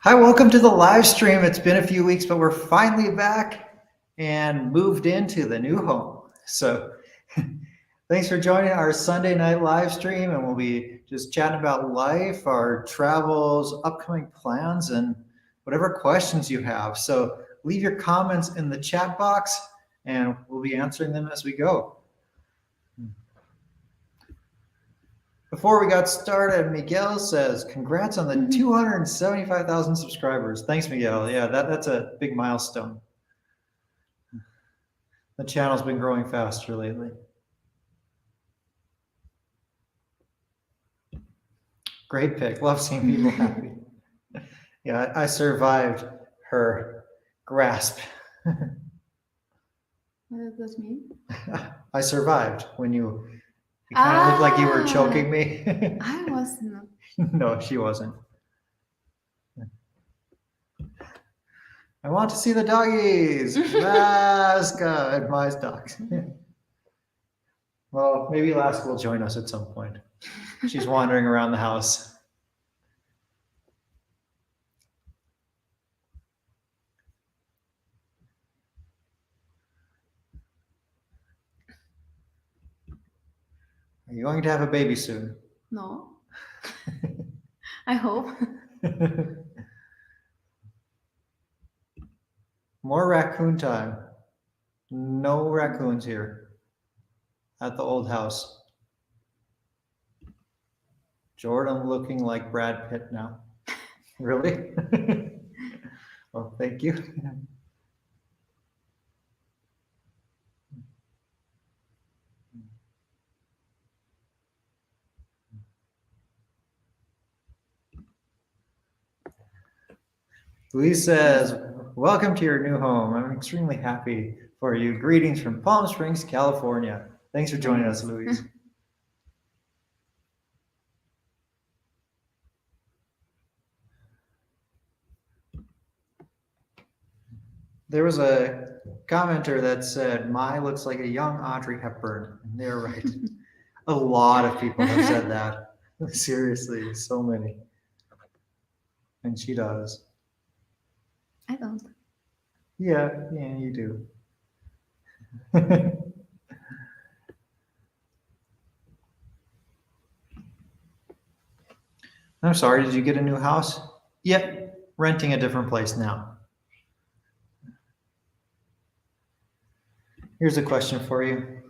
Hi, welcome to the live stream. It's been a few weeks, but we're finally back and moved into the new home. So thanks for joining our Sunday night live stream, and we'll be just chatting about life, our travels, upcoming plans, and whatever questions you have. So leave your comments in the chat box, and we'll be answering them as we go. Before we got started, Miguel says, congrats on the 275,000 subscribers. Thanks, Miguel. Yeah, that's a big milestone. The channel's been growing faster lately. Great pick. Love seeing people happy. Yeah, I survived her grasp. What does that mean? I survived when you kind of looked like you were choking me. I was not. No, she wasn't. I want to see the doggies. Laska and my dogs. Well, maybe Laska will join us at some point. She's wandering around the house. Are you going to have a baby soon? No. I hope. More raccoon time. No raccoons here at the old house. Jordan looking like Brad Pitt now. Really? Well, thank you. Louise says, welcome to your new home. I'm extremely happy for you. Greetings from Palm Springs, California. Thanks for joining us, Louise. There was a commenter that said, Mai looks like a young Audrey Hepburn. And they're right. A lot of people have said that. Seriously, so many. And she does. I don't. Yeah, you do. I'm sorry, did you get a new house? Yep, renting a different place now. Here's a question for you.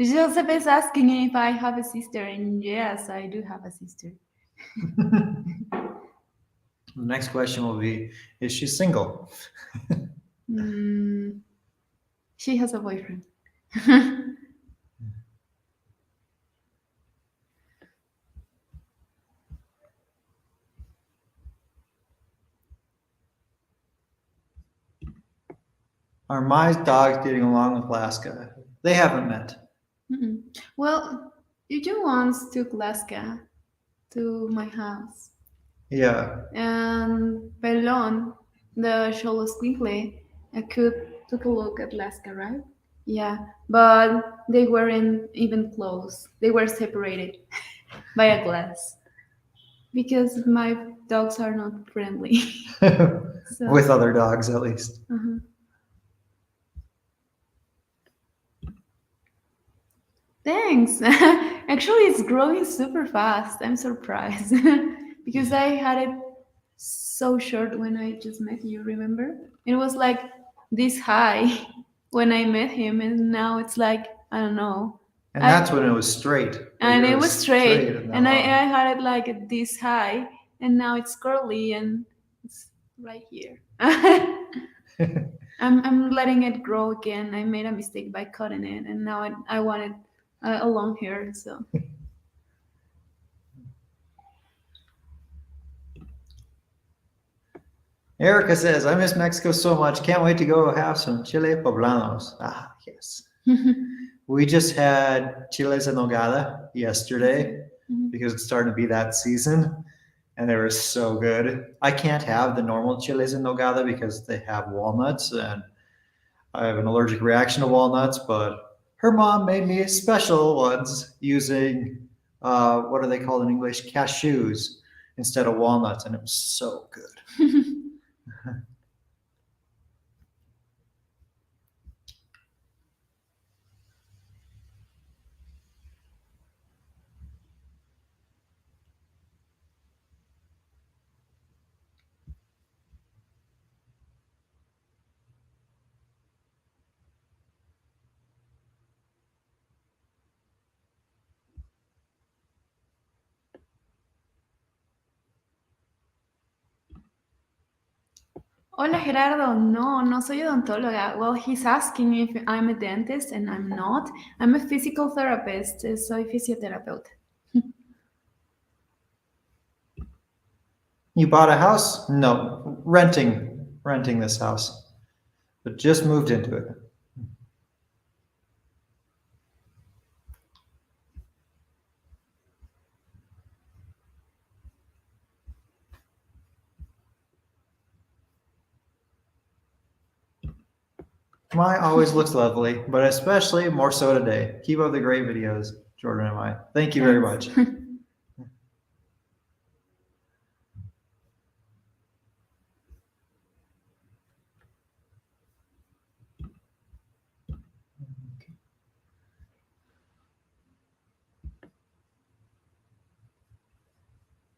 Joseph is asking if I have a sister, and yes, I do have a sister. The next question will be, is she single? She has a boyfriend. Are my dogs getting along with Laska? They haven't met. Well, you once took Laska to my house. Yeah. And Pelon, the Cholo Squinkle, took a look at Laska, right? Yeah, but they weren't even close. They were separated by a glass because my dogs are not friendly. So. With other dogs, at least. Thanks. Actually, it's growing super fast. I'm surprised because I had it so short when I just met you. Remember? It was like this high when I met him, and now it's like I don't know. And that's when it was straight. And it was straight, and I had it like this high, and now it's curly, and it's right here. I'm letting it grow again. I made a mistake by cutting it, and now I want it a long hair. So. Erica says, I miss Mexico so much. Can't wait to go have some chile poblanos. Ah, yes. We just had chiles en nogada yesterday because it's starting to be that season, and they were so good. I can't have the normal chiles en nogada because they have walnuts, and I have an allergic reaction to walnuts, but her mom made me special ones using, what are they called in English? Cashews. instead of walnuts, and it was so good. Hola Gerardo, no soy odontóloga. Well, he's asking if I'm a dentist and I'm not. I'm a physical therapist, soy fisioterapeuta. You bought a house? No, renting this house, but just moved into it. My always looks lovely, but especially more so today. Keep up the great videos, Jordan and I. Thank you very much.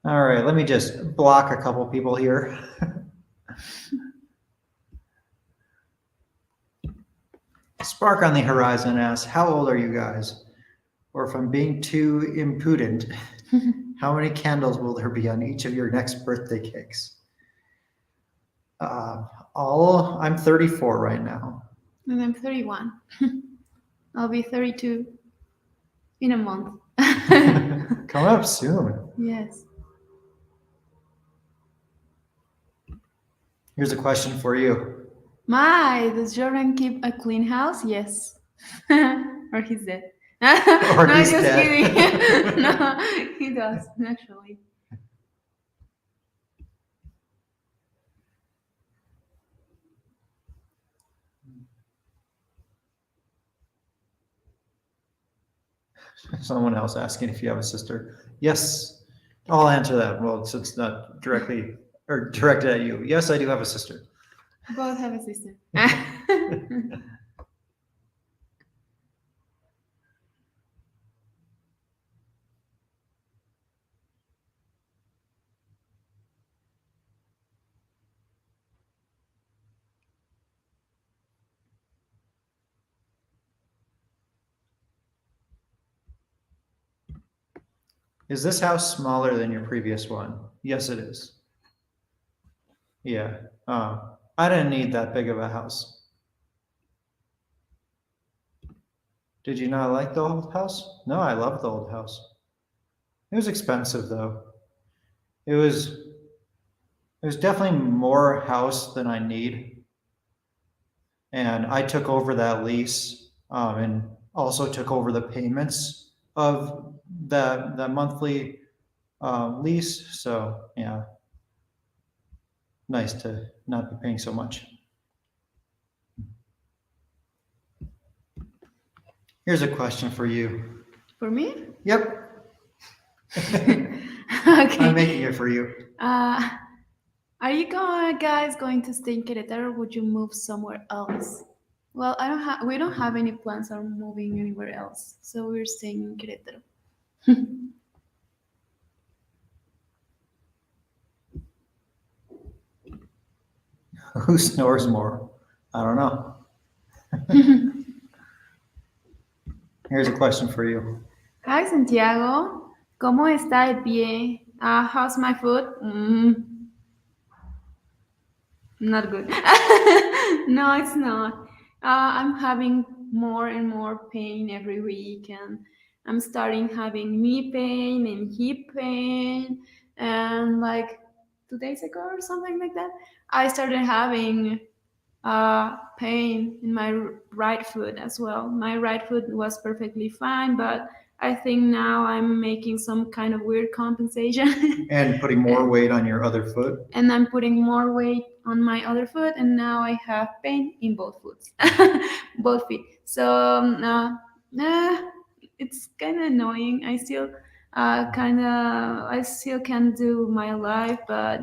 All right, let me just block a couple people here. Spark on the Horizon asks, how old are you guys? Or if I'm being too impudent, how many candles will there be on each of your next birthday cakes? I'm 34 right now. And I'm 31. I'll be 32 in a month. Coming up soon. Yes. Here's a question for you. Does Jordan keep a clean house? Yes. Or he's dead. Or No, he's just dead. kidding. No, he does, actually. Someone else asking if you have a sister. Yes, I'll answer that. Well, since it's not directly or directed at you. Yes, I do have a sister. Both have a sister. Is this house smaller than your previous one? Yes, it is. Yeah. I didn't need that big of a house. Did you not like the old house? No, I loved the old house. It was expensive though. It was definitely more house than I need. And I took over that lease, and also took over the payments of that monthly lease. So yeah, nice to not be paying so much. Here's a question for you. For me? Yep. Okay. I'm making it for you. Are you guys going to stay in Querétaro, or would you move somewhere else? Well, we don't have any plans on moving anywhere else, so we're staying in Querétaro. Who snores more? I don't know. Here's a question for you. Hi, Santiago. ¿Cómo está el pie? How's my foot? Not good. No, it's not. I'm having more and more pain every week, and I'm starting having knee pain and hip pain. And like 2 days ago or something like that, I started having pain in my right foot as well. My right foot was perfectly fine, but I think now I'm making some kind of weird compensation. And putting more weight on your other foot. And I'm putting more weight on my other foot, and now I have pain in both foots, both feet. So it's kind of annoying. kind of, I still can do my life, but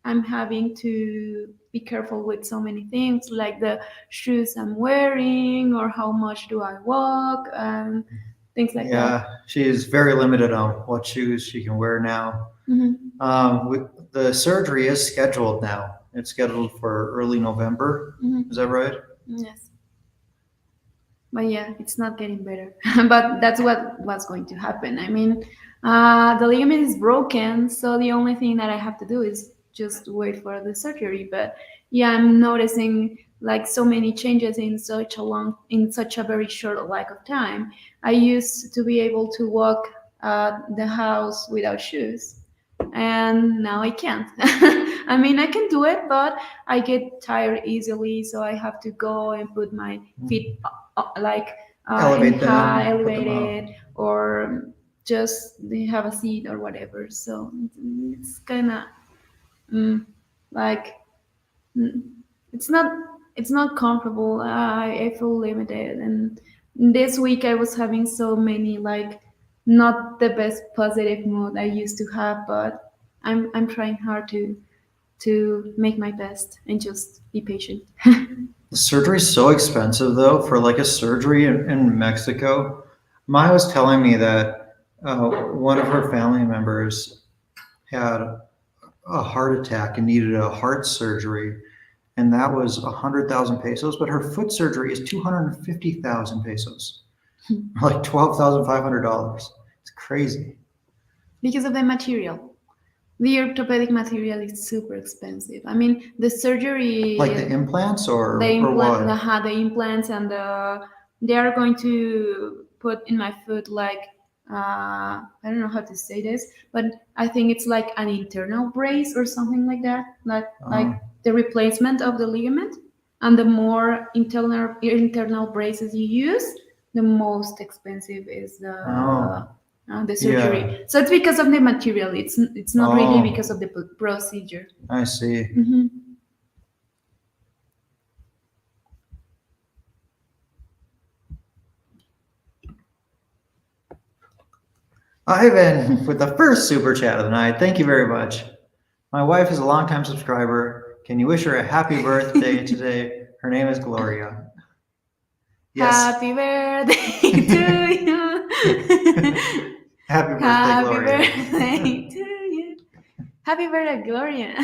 I'm having to be careful with so many things, like the shoes I'm wearing or how much do I walk and things like that. Yeah, she is very limited on what shoes she can wear now. Hmm. The surgery is scheduled now. It's scheduled for early November. Hmm. Is that right? Yes. But yeah, it's not getting better. But that's what's going to happen. I mean, the ligament is broken, so the only thing that I have to do is just wait for the surgery. But yeah, I'm noticing like so many changes in such a very short lack of time. I used to be able to walk the house without shoes, and now I can't. I mean, I can do it, but I get tired easily, so I have to go and put my feet like in Elevate high, them, put them up. elevated, or just they have a seat or whatever. So it's kind of mm, like mm, it's not it's not comfortable. I feel limited, and this week I was having so many like not the best positive mood I used to have, but I'm trying hard to make my best and just be patient. The surgery is so expensive though for like a surgery in Mexico. Maya was telling me that one of her family members had a heart attack and needed a heart surgery, and that was 100,000 pesos. But her foot surgery is 250,000 pesos, like $12,500. It's crazy. Because of the material. The orthopedic material is super expensive. I mean, the Like the surgery, implants the or implant, what? the implants, and they are going to put in my foot like I don't know how to say this, but I think it's like an internal brace or something like that. Like Oh, the replacement of the ligament, and the more internal braces you use, the most expensive is oh, the yeah. surgery. So it's because of the material. It's not really because Oh, of the procedure. I see. Hmm. Ivan with the first super chat of the night. Thank you very much. My wife is a longtime subscriber. Can you wish her a happy birthday today? Her name is Gloria. Yes. Happy birthday to you. Happy birthday, Happy Gloria. birthday to you. Happy birthday, Gloria.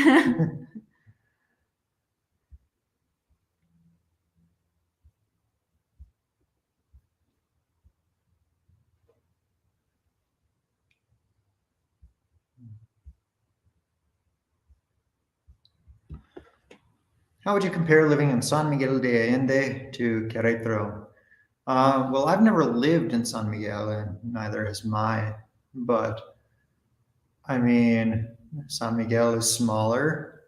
How would you compare living in San Miguel de Allende to Querétaro? Well, I've never lived in San Miguel, and neither has Mai. But I mean, San Miguel is smaller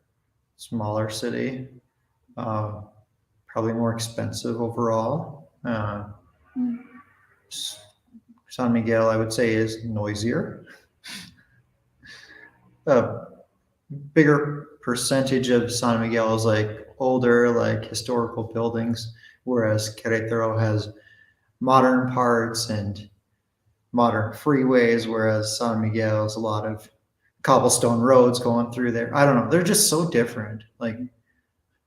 city, uh, probably more expensive overall. San Miguel, I would say, is noisier. A bigger percentage of San Miguel is like older, like historical buildings, whereas Querétaro has modern parts and modern freeways, whereas San Miguel is a lot of cobblestone roads going through there. I don't know. They're just so different. Like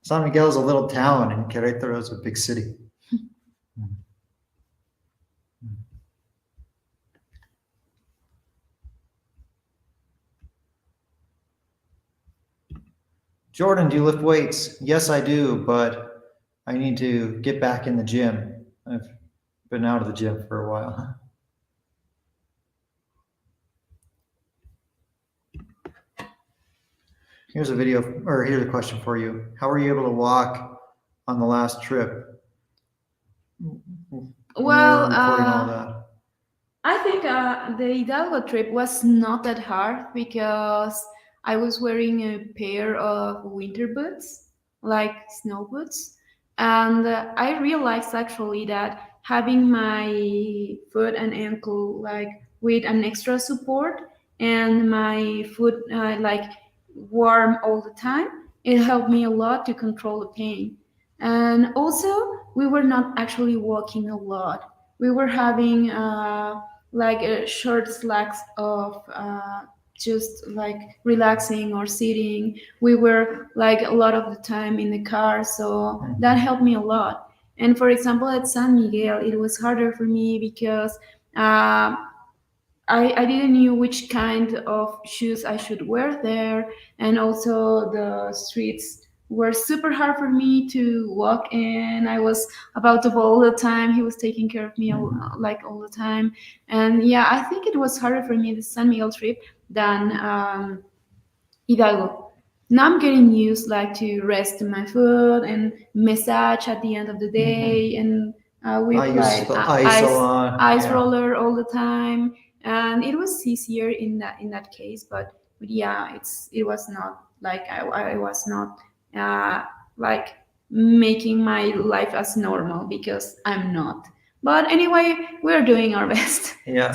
San Miguel is a little town and Querétaro is a big city. Jordan, do you lift weights? Yes, I do, but I need to get back in the gym. I've been out of the gym for a while. Here's a video, or here's a question for you. How were you able to walk on the last trip when you were Well, recording all that? I think the Hidalgo trip was not that hard because I was wearing a pair of winter boots, like snow boots. And I realized actually that having my foot and ankle like with an extra support and my foot like warm all the time, it helped me a lot to control the pain. And also, we were not actually walking a lot. We were having like short slacks of just like relaxing or sitting. We were like a lot of the time in the car, so that helped me a lot. And for example, at San Miguel, it was harder for me because uh, I didn't knew which kind of shoes I should wear there, and also the streets were super hard for me to walk in. I was about to fall all the time. He was taking care of me like all the time, and yeah, I think it was harder for me the San Miguel trip than Hidalgo. Now I'm getting used like to rest my foot and massage at the end of the day, and we I use applied the ice a lot. ice Yeah. roller all the time, and it was easier in that case. But yeah, it was not like I was not uh, like making my life as normal because I'm not. But anyway, we're doing our best Yeah.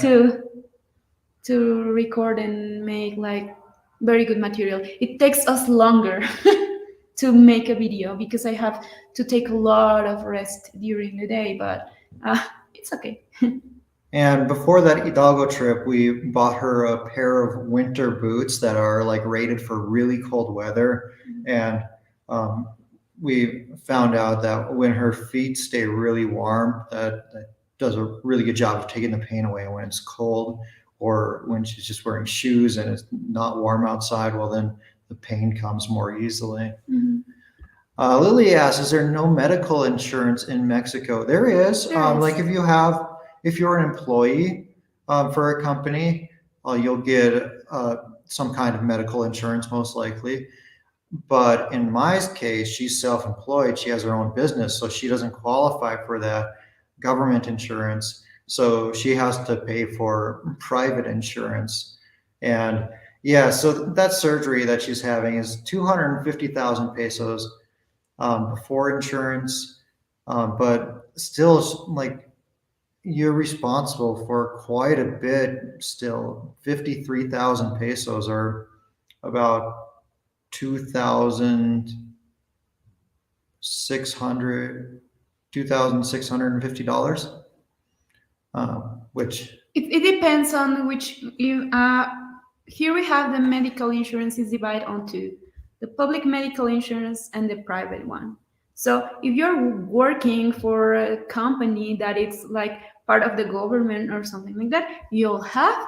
to record and make like very good material. It takes us longer to make a video because I have to take a lot of rest during the day, but it's okay. And before that Hidalgo trip, we bought her a pair of winter boots that are like rated for really cold weather. And um, we found out that when her feet stay really warm, that does a really good job of taking the pain away. When it's cold or when she's just wearing shoes and it's not warm outside, well, then the pain comes more easily. Mhm. Lily asks, "Is there no medical insurance in Mexico?" There is. There is. Like if you're an employee for a company, you'll get some kind of medical insurance, most likely. But in my case, she's self-employed. She has her own business, so she doesn't qualify for that government insurance. So she has to pay for private insurance. And yeah, so that surgery that she's having is 250,000 pesos before insurance, but still, like you're responsible for quite a bit. Still, 53,000 pesos are about 2,600, $2,650, which It depends on which you. Here we have the medical insurance is divided onto the public medical insurance and the private one. So if you're working for a company that it's like part of the government or something like that, you'll have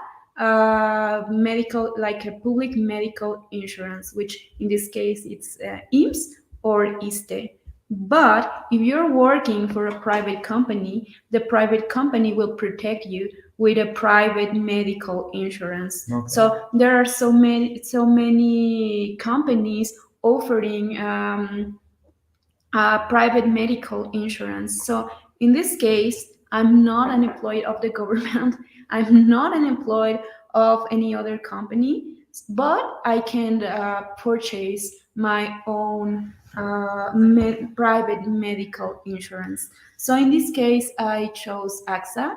medical like a public medical insurance, which in this case it's IMSS or ISTE. But if you're working for a private company, the private company will protect you with a private medical insurance. okay. So there are so many companies offering private medical insurance. So in this case, I'm not an employee of the government. I'm not an employee of any other company, but I can purchase my own private medical insurance. So in this case, I chose AXA.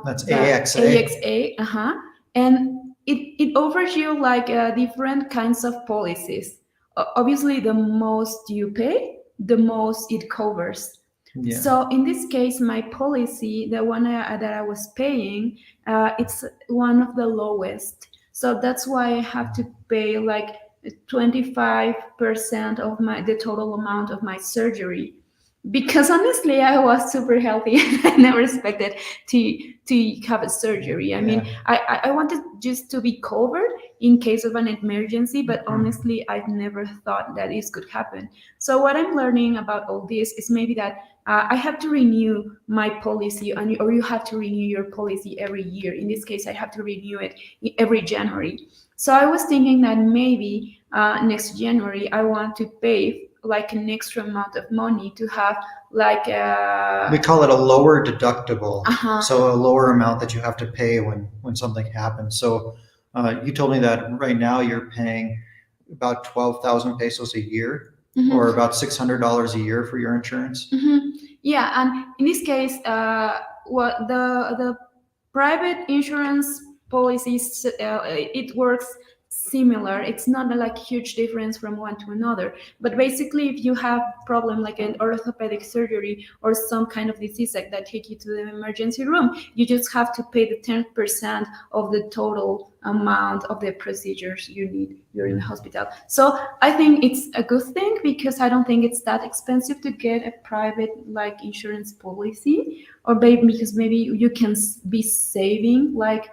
That's The AXA. AXA, and it offers you like different kinds of policies. Obviously, the most you pay, the most it covers. Yeah. So in this case, my policy, the one that I was paying, it's one of the lowest. So that's why I have to pay like 25% of the total amount of my surgery. Because honestly, I was super healthy. I never expected to have a surgery. I mean, Yeah. I wanted just to be covered in case of an emergency, but honestly, I've never thought that this could happen. So what I'm learning about all this is maybe that I have to renew my policy, or you have to renew your policy every year. In this case, I have to renew it every January. So I was thinking that maybe next January I want to pay like an extra amount of money to have like We call it a lower deductible. uh-huh. So a lower amount that you have to pay when something happens. So you told me that right now you're paying about 12,000 pesos a year, or about $600 a year for your insurance. Yeah, and in this case, what the private insurance policies it works similar. It's not like huge difference from one to another. But basically, if you have problem like an orthopedic surgery or some kind of disease like that take you to the emergency room, you just have to pay the 10% of the total amount of the procedures you need. You're in the hospital. So I think it's a good thing because I don't think it's that expensive to get a private like insurance policy, or maybe because maybe you can be saving like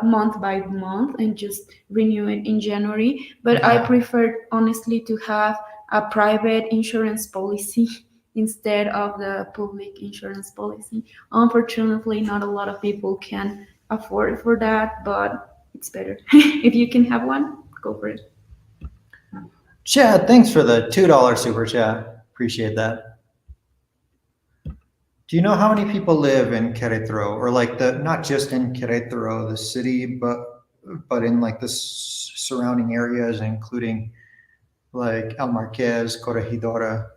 month by month and just renew it in January. But I prefer honestly to have a private insurance policy instead of the public insurance policy. Unfortunately, not a lot of people can afford for that, but it's better. If you can have one, go for it. Chad, thanks for the $2 super chat. Appreciate that. Do you know how many people live in Querétaro, or like the not just in Querétaro, the city, but in like the surrounding areas, including like El Marquez, Corregidora?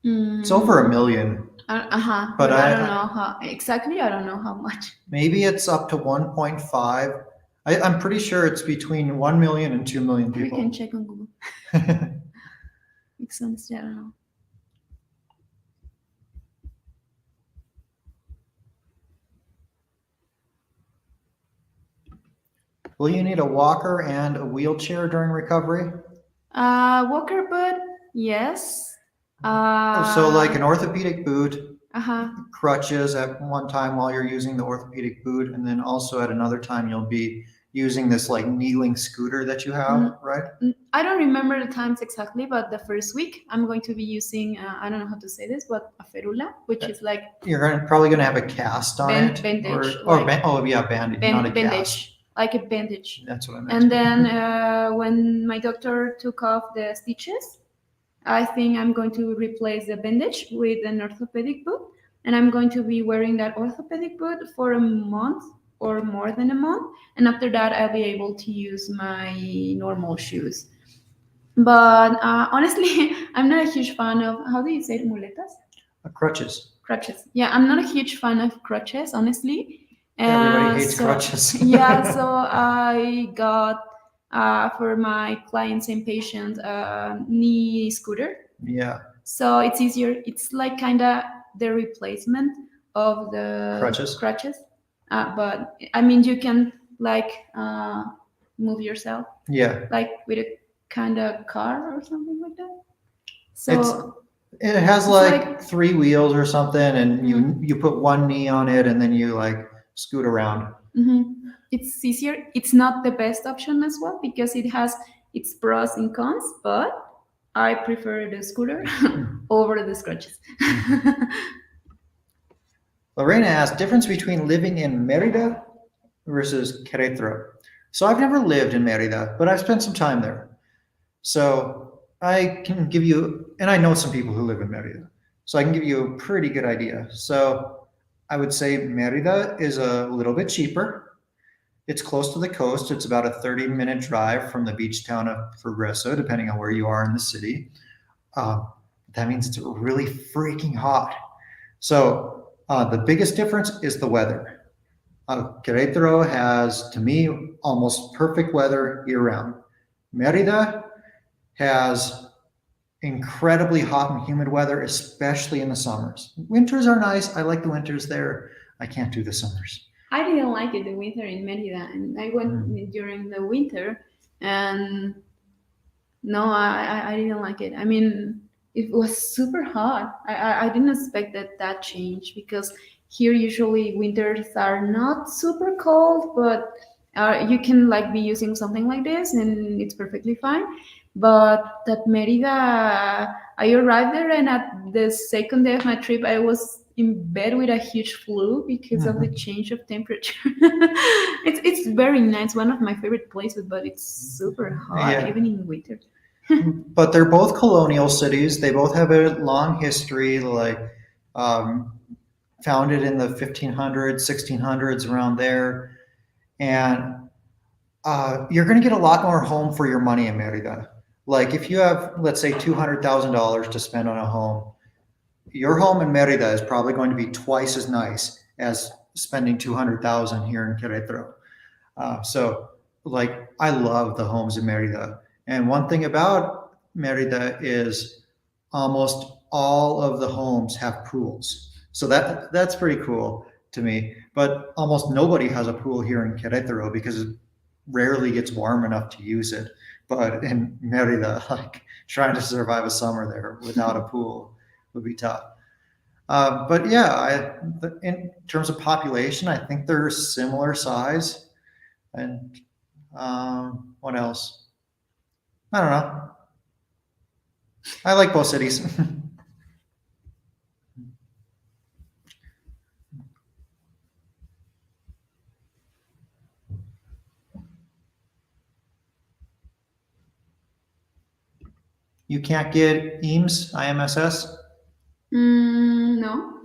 It's over 1 million. But I don't know how exactly. I don't know how much. Maybe it's up to 1.5. I'm pretty sure it's between 1 million and 2 million people. We can check on Google. Makes sense. I don't know. Will you need a walker and a wheelchair during recovery? Walker boot, yes. So like an orthopedic boot, Uh-huh. crutches at one time while you're using the orthopedic boot, and then also at another time you'll be using this like kneeling scooter that you have, right? I don't remember the times exactly, but the first week I'm going to be using, I don't know how to say this, but a ferula, which is like... You're probably going to have a cast on it. Bandage. Bandage, not a cast. Like a bandage. That's what I meant. And then when my doctor took off the stitches, I think I'm going to replace the bandage with an orthopedic boot. And I'm going to be wearing that orthopedic boot for a month or more than a month. And after that, I'll be able to use my normal shoes. But honestly, I'm not a huge fan of, how do you say it, muletas? Crutches. Crutches. Yeah, I'm not a huge fan of crutches, honestly. Everybody hates crutches. Yeah, so I got for my clients and patients knee scooter. Yeah. So it's easier. It's like kind of the replacement of the crutches. But I mean, you can like move yourself. Yeah. Like with a kind of car or something like that. So it has like 3 wheels or something, and you put one knee on it, and then you like scoot around. Mm-hmm. It's easier. It's not the best option as well because it has its pros and cons, but I prefer the scooter over the scratches. Lorena asked, difference between living in Mérida versus Querétaro. So I've never lived in Mérida, but I've spent some time there. So I can give you, and I know some people who live in Mérida, so I can give you a pretty good idea. So I would say Mérida is a little bit cheaper. It's close to the coast. It's about a 30-minute drive from the beach town of Progreso, depending on where you are in the city. That means it's really freaking hot. So the biggest difference is the weather. Querétaro has, to me, almost perfect weather year-round. Mérida has incredibly hot and humid weather, especially in the summers. Winters are nice. I like the winters there. I can't do the summers. I didn't like it, the winter in Mérida, and I went during the winter, and no, I didn't like it. I mean, it was super hot. I didn't expect that change because here usually winters are not super cold, but you can like be using something like this and it's perfectly fine. But that Mérida, I arrived there, and at the second day of my trip, I was in bed with a huge flu because of the change of temperature. It's very nice, one of my favorite places, but it's super hot even in winter. But they're both colonial cities. They both have a long history, like founded in the 1500s, 1600s, around there. And you're going to get a lot more home for your money in Mérida. Like if you have, let's say, $200,000 to spend on a home, your home in Mérida is probably going to be twice as nice as spending $200,000 here in Querétaro. So like I love the homes in Merida. And one thing about Merida is almost all of the homes have pools. So that's pretty cool to me. But almost nobody has a pool here in Querétaro because it rarely gets warm enough to use it. But in Merida, like trying to survive a summer there without a pool would be tough. But yeah, in terms of population, I think they're similar size. And what else? I don't know. I like both cities. You can't get EAMS, IMSS? No,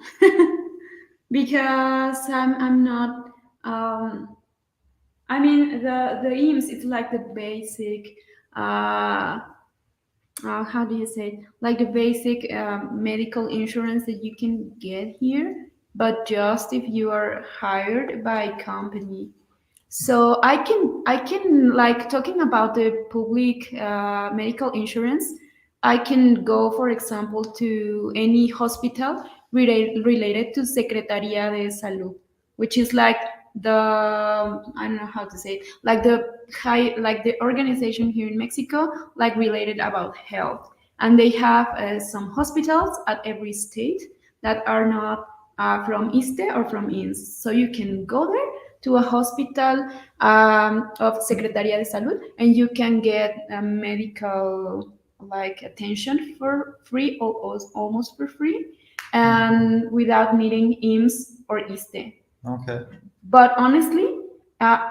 because I'm not. I mean, the IMSS, it's like the basic. Uh, how do you say it? Like the basic medical insurance that you can get here, but just if you are hired by a company. So I can like talking about the public medical insurance. I can go, for example, to any hospital related to Secretaría de Salud, which is like the I don't know how to say it, like the high, like the organization here in Mexico, like related about health, and they have some hospitals at every state that are not from ISTE or from INS, so you can go there to a hospital of Secretaría de Salud, and you can get medical like attention for free or almost for free, and without needing IMSS or ISTE. Okay. But honestly,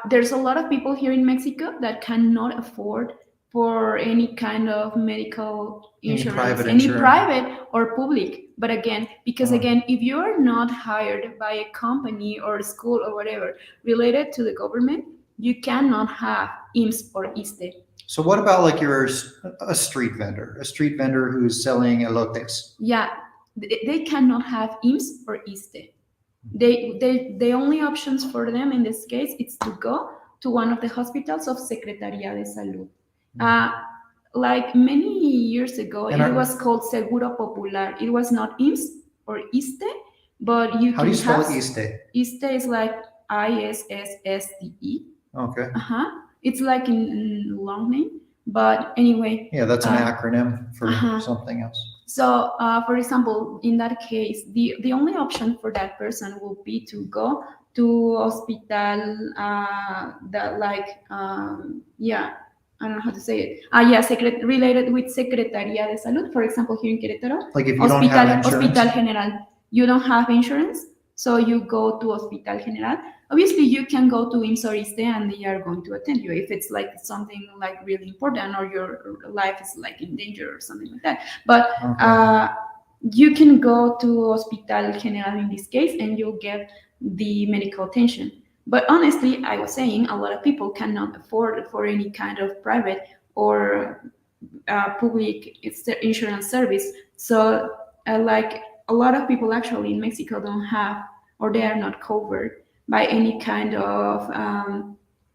there's a lot of people here in Mexico that cannot afford for any kind of medical insurance, any insurance. private or public. But again, because Oh. again, if you are not hired by a company or a school or whatever related to the government, you cannot have IMSS or ISTE. So what about like you're a street vendor who's selling elotes? Yeah, they cannot have IMSS or ISTE. The only options for them in this case is to go to one of the hospitals of Secretaría de Salud. Like many years ago, And it was called Seguro Popular. It was not IMSS or ISTE, but you How can do you spell have ISTE? ISTE is like ISSSTE. Okay. It's like in long name, but anyway. Yeah, that's an acronym for something else. So, for example, in that case, the only option for that person will be to go to hospital that like yeah, I don't know how to say it. Yeah, related with Secretaría de Salud. For example, here in Querétaro, Like if you don't have insurance? Hospital General. You don't have insurance, so you go to Hospital General. Obviously, you can go to IMSS or ISTE and they are going to attend you if it's like something like really important or your life is like in danger or something like that. But you can go to Hospital General in this case and you'll get the medical attention. But honestly, I was saying a lot of people cannot afford for any kind of private or public insurance service. So, like a lot of people actually in Mexico don't have or they are not covered by any kind of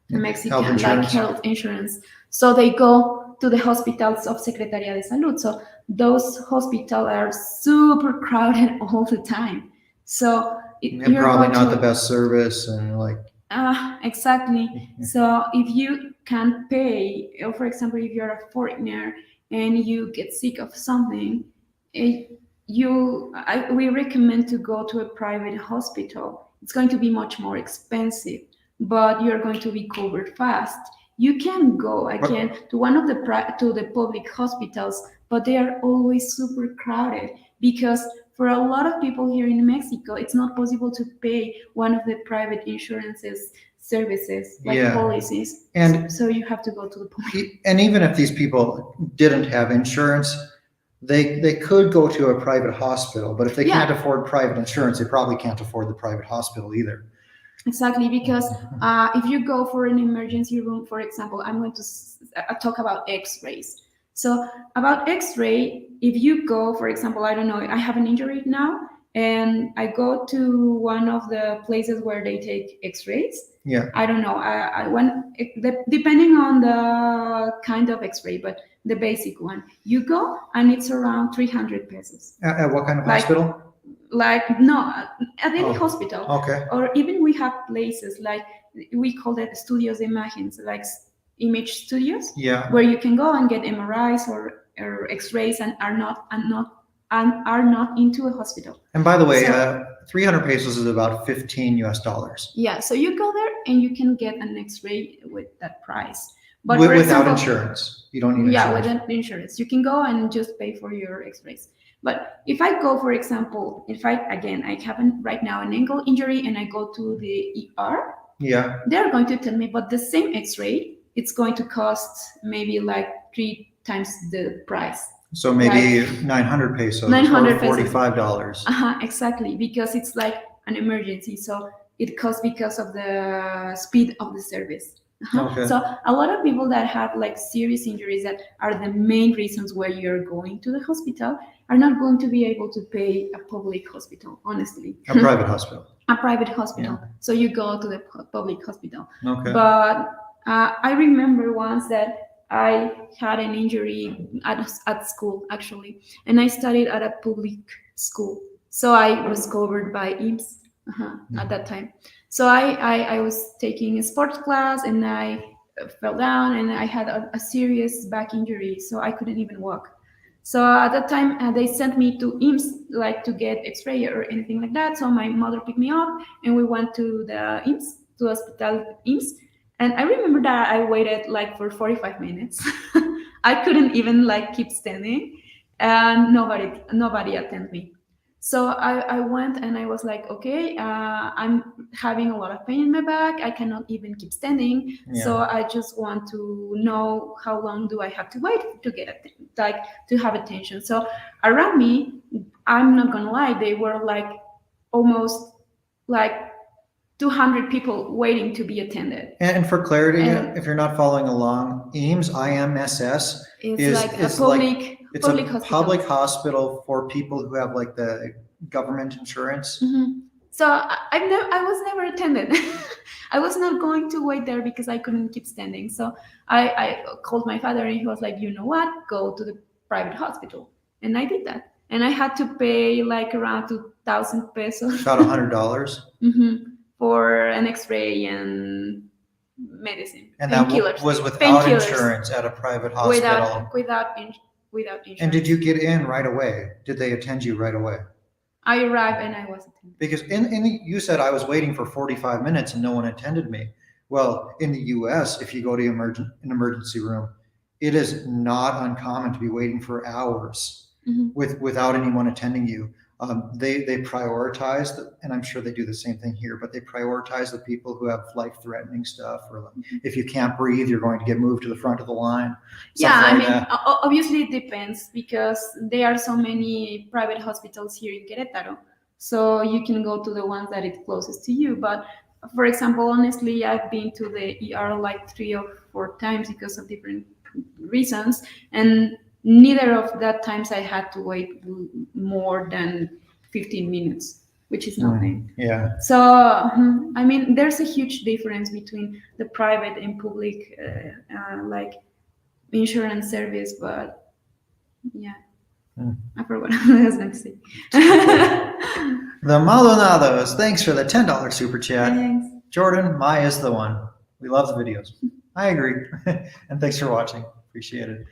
Mexican health insurance. So they go to the hospitals of Secretaría de Salud. So those hospitals are super crowded all the time. So and probably not the best service and like. Exactly. So if you can't pay, or for example, if you're a foreigner and you get sick of something, we recommend to go to a private hospital. It's going to be much more expensive, but you're going to be covered fast. You can go again to one of the public hospitals, but they are always super crowded because for a lot of people here in Mexico, it's not possible to pay one of the private insurances services like policies, and so you have to go to the public. And even if these people didn't have insurance, they could go to a private hospital, but if they can't afford private insurance, they probably can't afford the private hospital either. Exactly, because if you go for an emergency room, for example, I'm going to talk about x-rays. So about x-ray, if you go, for example, I don't know, I have an injury now, and I go to one of the places where they take x-rays, Yeah. I don't know. Depending on the kind of X-ray, but the basic one, you go and it's around 300 pesos. At what kind of Like- hospital? Like no, at any Oh, hospital, Okay. or even we have places like we call it studios de imágenes, like image studios, Yeah. where you can go and get MRIs or X-rays and are not into a hospital. And by the way, So- 300 pesos is about 15 US dollars. Yeah, so you go there and you can get an X-ray with that price. But Without for example, insurance. You don't need yeah, insurance. with an insurance, you can go and just pay for your X-rays. But if I go, for example, I have right now an ankle injury and I go to the ER, Yeah. they're going to tell me, but the same X-ray, it's going to cost maybe like 3 times the price. So maybe 900 pesos 900 or $45. Exactly, because it's like an emergency. So it costs because of the speed of the service. Okay. So a lot of people that have like serious injuries that are the main reasons why you're going to the hospital are not going to be able to pay a public hospital, honestly. A private hospital. A private hospital. So you go to the public hospital. Okay. But I remember once that I had an injury at school, actually, and I studied at a public school. So I was covered by IMSS at that time. So I was taking a sports class and I fell down and I had a serious back injury, so I couldn't even walk. So at that time, they sent me to IMSS, like to get X-ray or anything like that. So my mother picked me up and we went to the IMSS, to hospital IMSS. And I remember that I waited like for 45 minutes. I couldn't even like keep standing, and nobody attended me. So I went and I was like, okay, I'm having a lot of pain in my back. I cannot even keep standing. Yeah. So I just want to know how long do I have to wait to get to have attention. So around me, I'm not gonna lie, they were like almost like 200 people waiting to be attended. And for clarity, And- if you're not following along, IMSS It's is like a it's it's public a hospital. public hospital for people who have like the government insurance. Mhm. So I was never attended. I was not going to wait there because I couldn't keep standing. So I called my father and he was like, you know what, go to the private hospital. And I did that. And I had to pay like around 2,000 pesos. About $100. For an X-ray and medicine. And that painkillers. was without Painkillers. insurance at a private hospital. Without insurance. And did you get in right away? Did they attend you right away? I arrived and I was attended. Because you said I was waiting for 45 minutes and no one attended me. Well, in the US, if you go to an emergency room, it is not uncommon to be waiting for hours without anyone attending you. They prioritize, and I'm sure they do the same thing here, but they prioritize the people who have life-threatening stuff, or like, if you can't breathe, you're going to get moved to the front of the line. Yeah, I like mean, that. obviously it depends because there are so many private hospitals here in Querétaro. So you can go to the ones that is closest to you. But for example, honestly, I've been to the ER like 3 or 4 times because of different reasons. And neither of that times I had to wait more than 15 minutes, which is nothing. Yeah. So, I mean, there's a huge difference between the private and public, like insurance service, but yeah, I forgot what I was going to say. The Maldonados, thanks for the $10 super chat. Thanks. Jordan, Maya's the one. We love the videos. I agree. And thanks for watching. Appreciate it.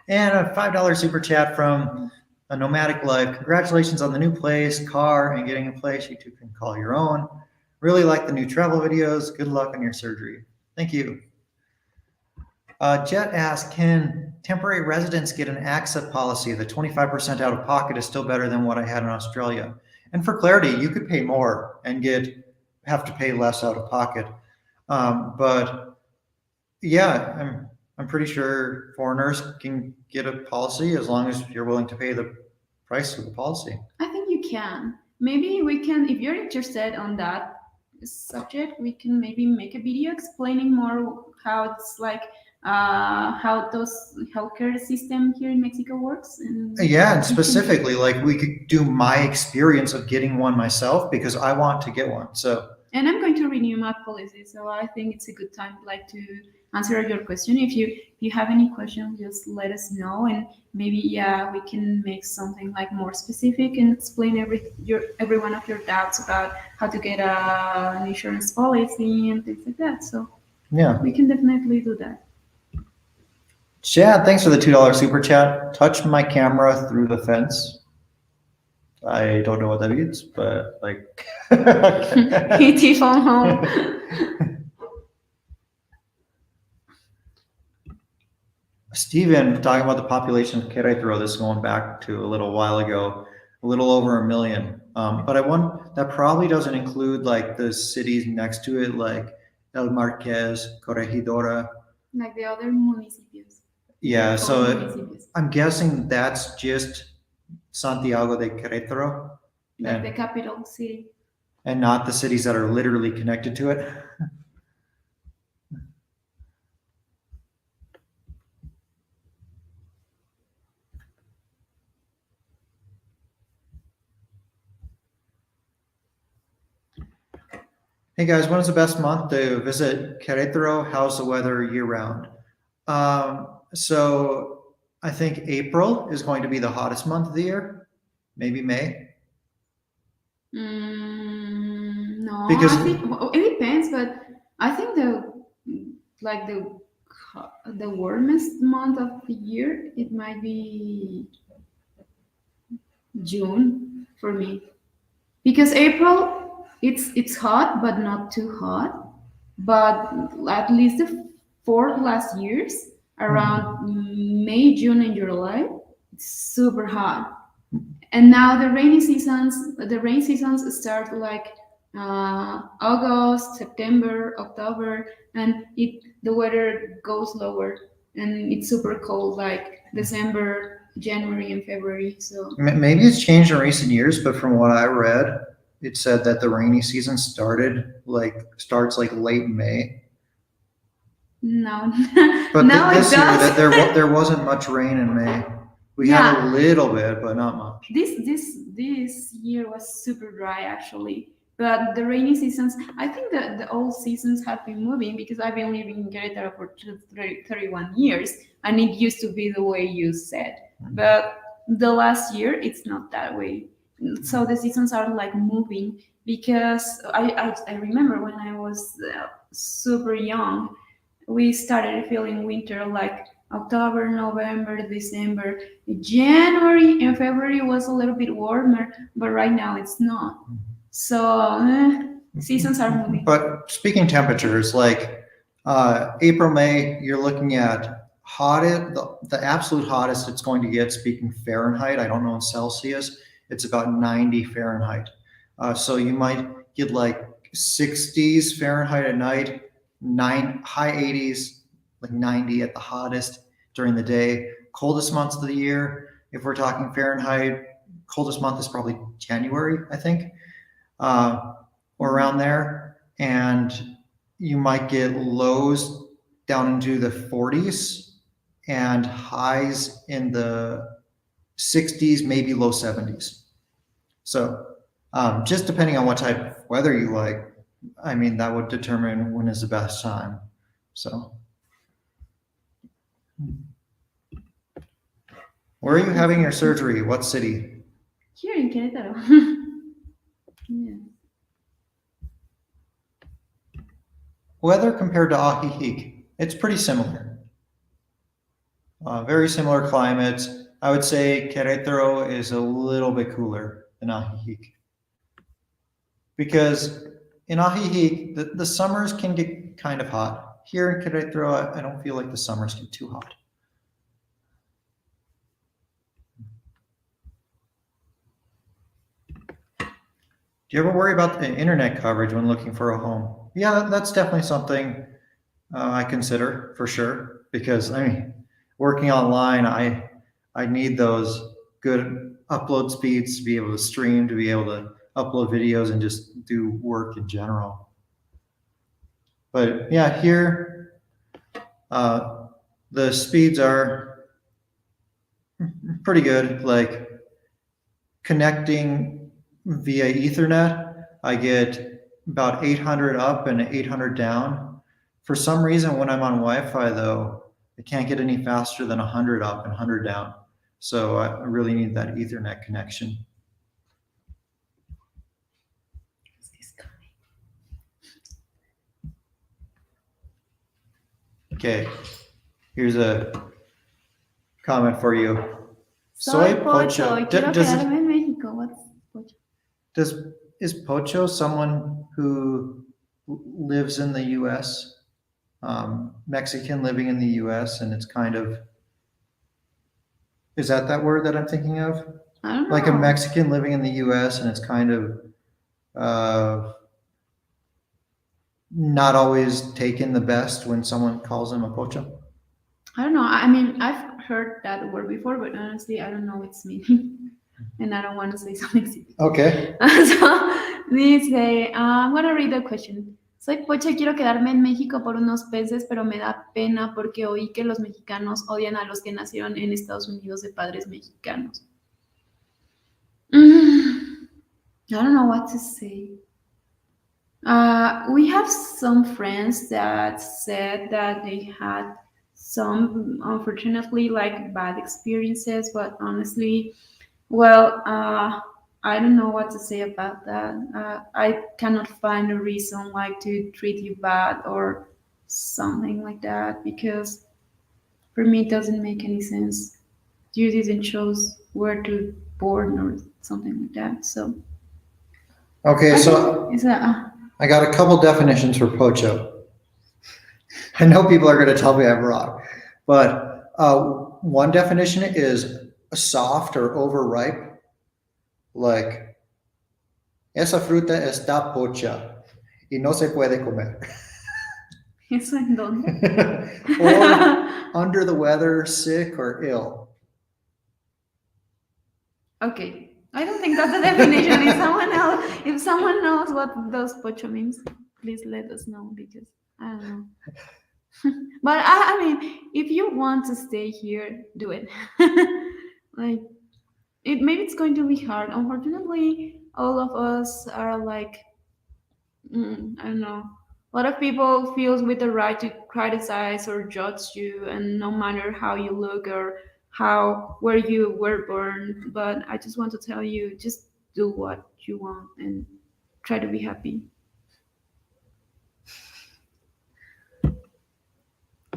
And a $5 super chat from A Nomadic Life. Congratulations on the new place, car, and getting a place you two can call your own. Really like the new travel videos. Good luck on your surgery. Thank you. Jet asked, can temporary residents get an AXA policy? The 25% out of pocket is still better than what I had in Australia. And for clarity, you could pay more and have to pay less out of pocket. But yeah, I'm pretty sure foreigners can get a policy as long as you're willing to pay the price of the policy. I think you can. Maybe we can, if you're interested on that subject, we can maybe make a video explaining more how it's like, how those healthcare system here in Mexico works. Yeah, and specifically, like we could do my experience of getting one myself because I want to get one. So And I'm going to renew my policy, so I think it's a good time like to answer your question. If you have any questions, just let us know, and maybe we can make something like more specific and explain every one of your doubts about how to get an insurance policy and things like that. So Yeah. we can definitely do that. Chad, thanks for the $2 super chat. Touch my camera through the fence. I don't know what that means, but like. ET phone home. Steven, talking about the population of Querétaro, this is going back to a little while ago, a little over 1 million. But I want that probably doesn't include like the cities next to it, like El Marquez, Corregidora. Like the other municipios. Yeah, so Municipios. I'm guessing that's just Santiago de Querétaro. Like the capital city. And not the cities that are literally connected to it. Hey guys, when is the best month to visit Querétaro? How's the weather year round? So I think April is going to be the hottest month of the year, maybe May. No, Because I think it depends, but I think the warmest month of the year it might be June for me, because April it's hot but not too hot, but at least the 4 last years around May, June, and July it's super hot. And now the rain seasons start like August, September, October, and the weather goes lower and it's super cold like December, January, and February. So maybe it's changed in recent years, but from what I read, it said that the rainy season starts like late May. no, But now this it year does. there wasn't much rain in May. We had a little bit, but not much. This year was super dry actually. But the rainy seasons, I think that the old seasons have been moving because I've been living in Querétaro for 31 years, and it used to be the way you said. But the last year, it's not that way. So the seasons are like moving because I remember when I was super young, we started feeling winter like October, November, December. January and February was a little bit warmer, but right now it's not. So seasons are moving. But speaking temperatures, like April, May, you're looking at the absolute hottest it's going to get, speaking Fahrenheit, I don't know in Celsius, it's about 90 Fahrenheit. So you might get like 60s Fahrenheit at night, high 80s, like 90 at the hottest during the day. Coldest months of the year, if we're talking Fahrenheit, coldest month is probably January, I think, or around there. And you might get lows down into the 40s and highs in the 60s, maybe low 70s. So just depending on what type of weather you like, I mean, that would determine when is the best time. So where are you having your surgery? What city? Here in Querétaro. Yeah. Weather compared to Ajijic, it's pretty similar. Very similar climates. I would say Querétaro is a little bit cooler than Ajijic. Because in Ajijic, the summers can get kind of hot. Here in Querétaro, I don't feel like the summers get too hot. Do you ever worry about the internet coverage when looking for a home? Yeah, that's definitely something I consider for sure. Because I mean, working online, I need those good upload speeds to be able to stream, to be able to upload videos, and just do work in general. But yeah, here the speeds are pretty good. Like connecting via Ethernet, I get about 800 up and 800 down. For some reason, when I'm on Wi-Fi, though, I can't get any faster than 100 up and 100 down. So I really need that Ethernet connection. Okay, here's a comment for you. Soy Pocho. Quiero quedarme en México. What's Pocho? Is Pocho someone who lives in the U.S., Mexican living in the U.S., and it's kind of, is that word that I'm thinking of? I don't know. Like a Mexican living in the U.S., and it's kind of not always taken the best when someone calls them a Pocho? I don't know. I mean, I've heard that word before, but honestly, I don't know its meaning. And I don't want to say something stupid. Okay. So, dice, I'm going to read the question. Soy Pocha, quiero quedarme en México por unos peces, pero me da pena porque oí que los mexicanos odian a los que nacieron en Estados Unidos de padres mexicanos. I don't know what to say. We have some friends that said that they had some, unfortunately, like bad experiences, but honestly, well, I don't know what to say about that. I cannot find a reason like to treat you bad or something like that because for me it doesn't make any sense. You didn't choose where to born or something like that. So Okay, so I got a couple definitions for Pocho. I know people are going to tell me I'm wrong, but one definition is soft or overripe, like esa fruta está pocha y no se puede comer. ¿Eso en dónde? Or under the weather, sick or ill. Okay, I don't think that's the definition. If someone knows what those pocho means, please let us know because I don't know. But I mean, if you want to stay here, do it. Like, maybe it's going to be hard. Unfortunately, all of us are like, I don't know. A lot of people feels with the right to criticize or judge you, and no matter how you look or where you were born. But I just want to tell you, just do what you want and try to be happy.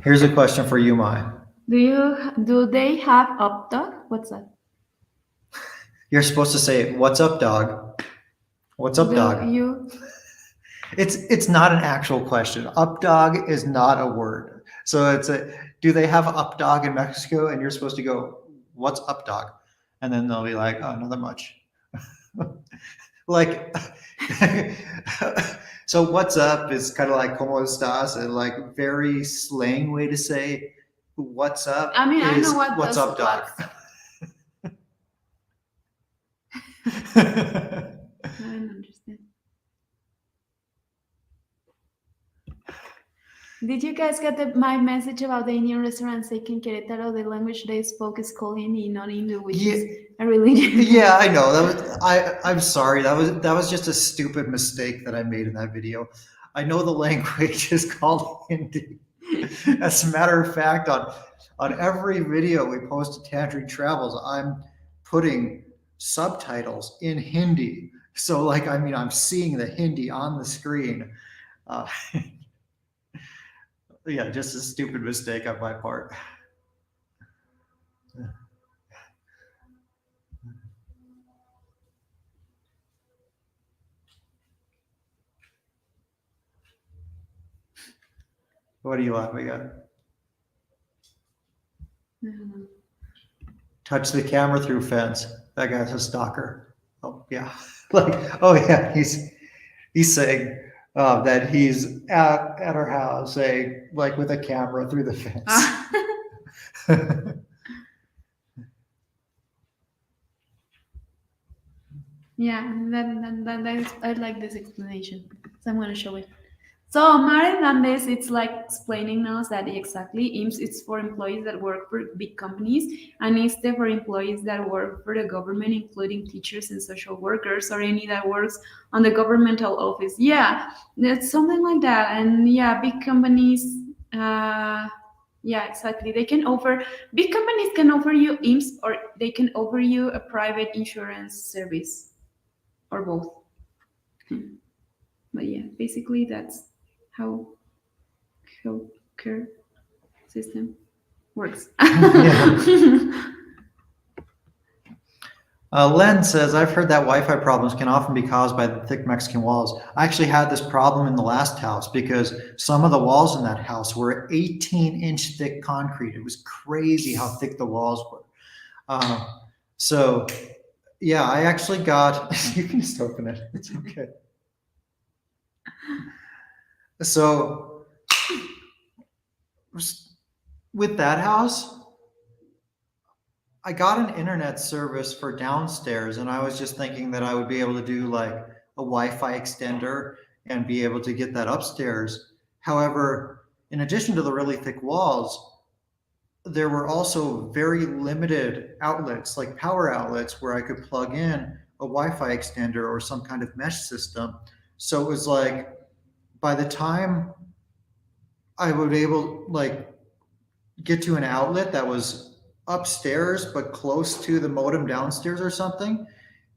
Here's a question for you, Mai. Do they have up dog? What's that? You're supposed to say, "What's up, dog? What's up, dog?" It's not an actual question. Up dog is not a word. So it's do they have up dog in Mexico? And you're supposed to go, "What's up, dog?" And then they'll be like, "Oh, nothing much." Like, so what's up is kind of like "Cómo estás?" And like very slang way to say what's up. I mean, I know what's up, dog. I don't understand. Did you guys get my message about the Indian restaurant in Querétaro? The language they spoke is called Hindi, not Hindu, which is a religion. Yeah, I know. I'm sorry. That was just a stupid mistake that I made in that video. I know the language is called Hindi. As a matter of fact, on every video we post to Tantric Travels, I'm putting subtitles in Hindi. So, like, I mean, I'm seeing the Hindi on the screen. Yeah, just a stupid mistake on my part. What are you laughing at? Touch the camera through fence. That guy's a stalker. Oh yeah, like oh yeah, he's saying that he's at our house, saying like with a camera through the fence. Yeah, that is, I like this explanation. So I'm going to show it. So Mare Hernandez, it's like explaining us that exactly IMSS it's for employees that work for big companies, and it's for employees that work for the government, including teachers and social workers or any that works on the governmental office. Yeah, that's something like that. And yeah, big companies. Yeah, exactly. They can offer big companies can offer you IMSS or they can offer you a private insurance service or both. But yeah, basically that's how healthcare system works. Yeah. Len says, I've heard that Wi-Fi problems can often be caused by the thick Mexican walls. I actually had this problem in the last house because some of the walls in that house were 18-inch thick concrete. It was crazy how thick the walls were. So, yeah, I actually got, you can just open it. It's okay. So, with that house, I got an internet service for downstairs, and I was just thinking that I would be able to do like a Wi-Fi extender and be able to get that upstairs. However, in addition to the really thick walls, there were also very limited outlets, like power outlets, where I could plug in a Wi-Fi extender or some kind of mesh system. So it was like by the time I would able like get to an outlet that was upstairs but close to the modem downstairs or something,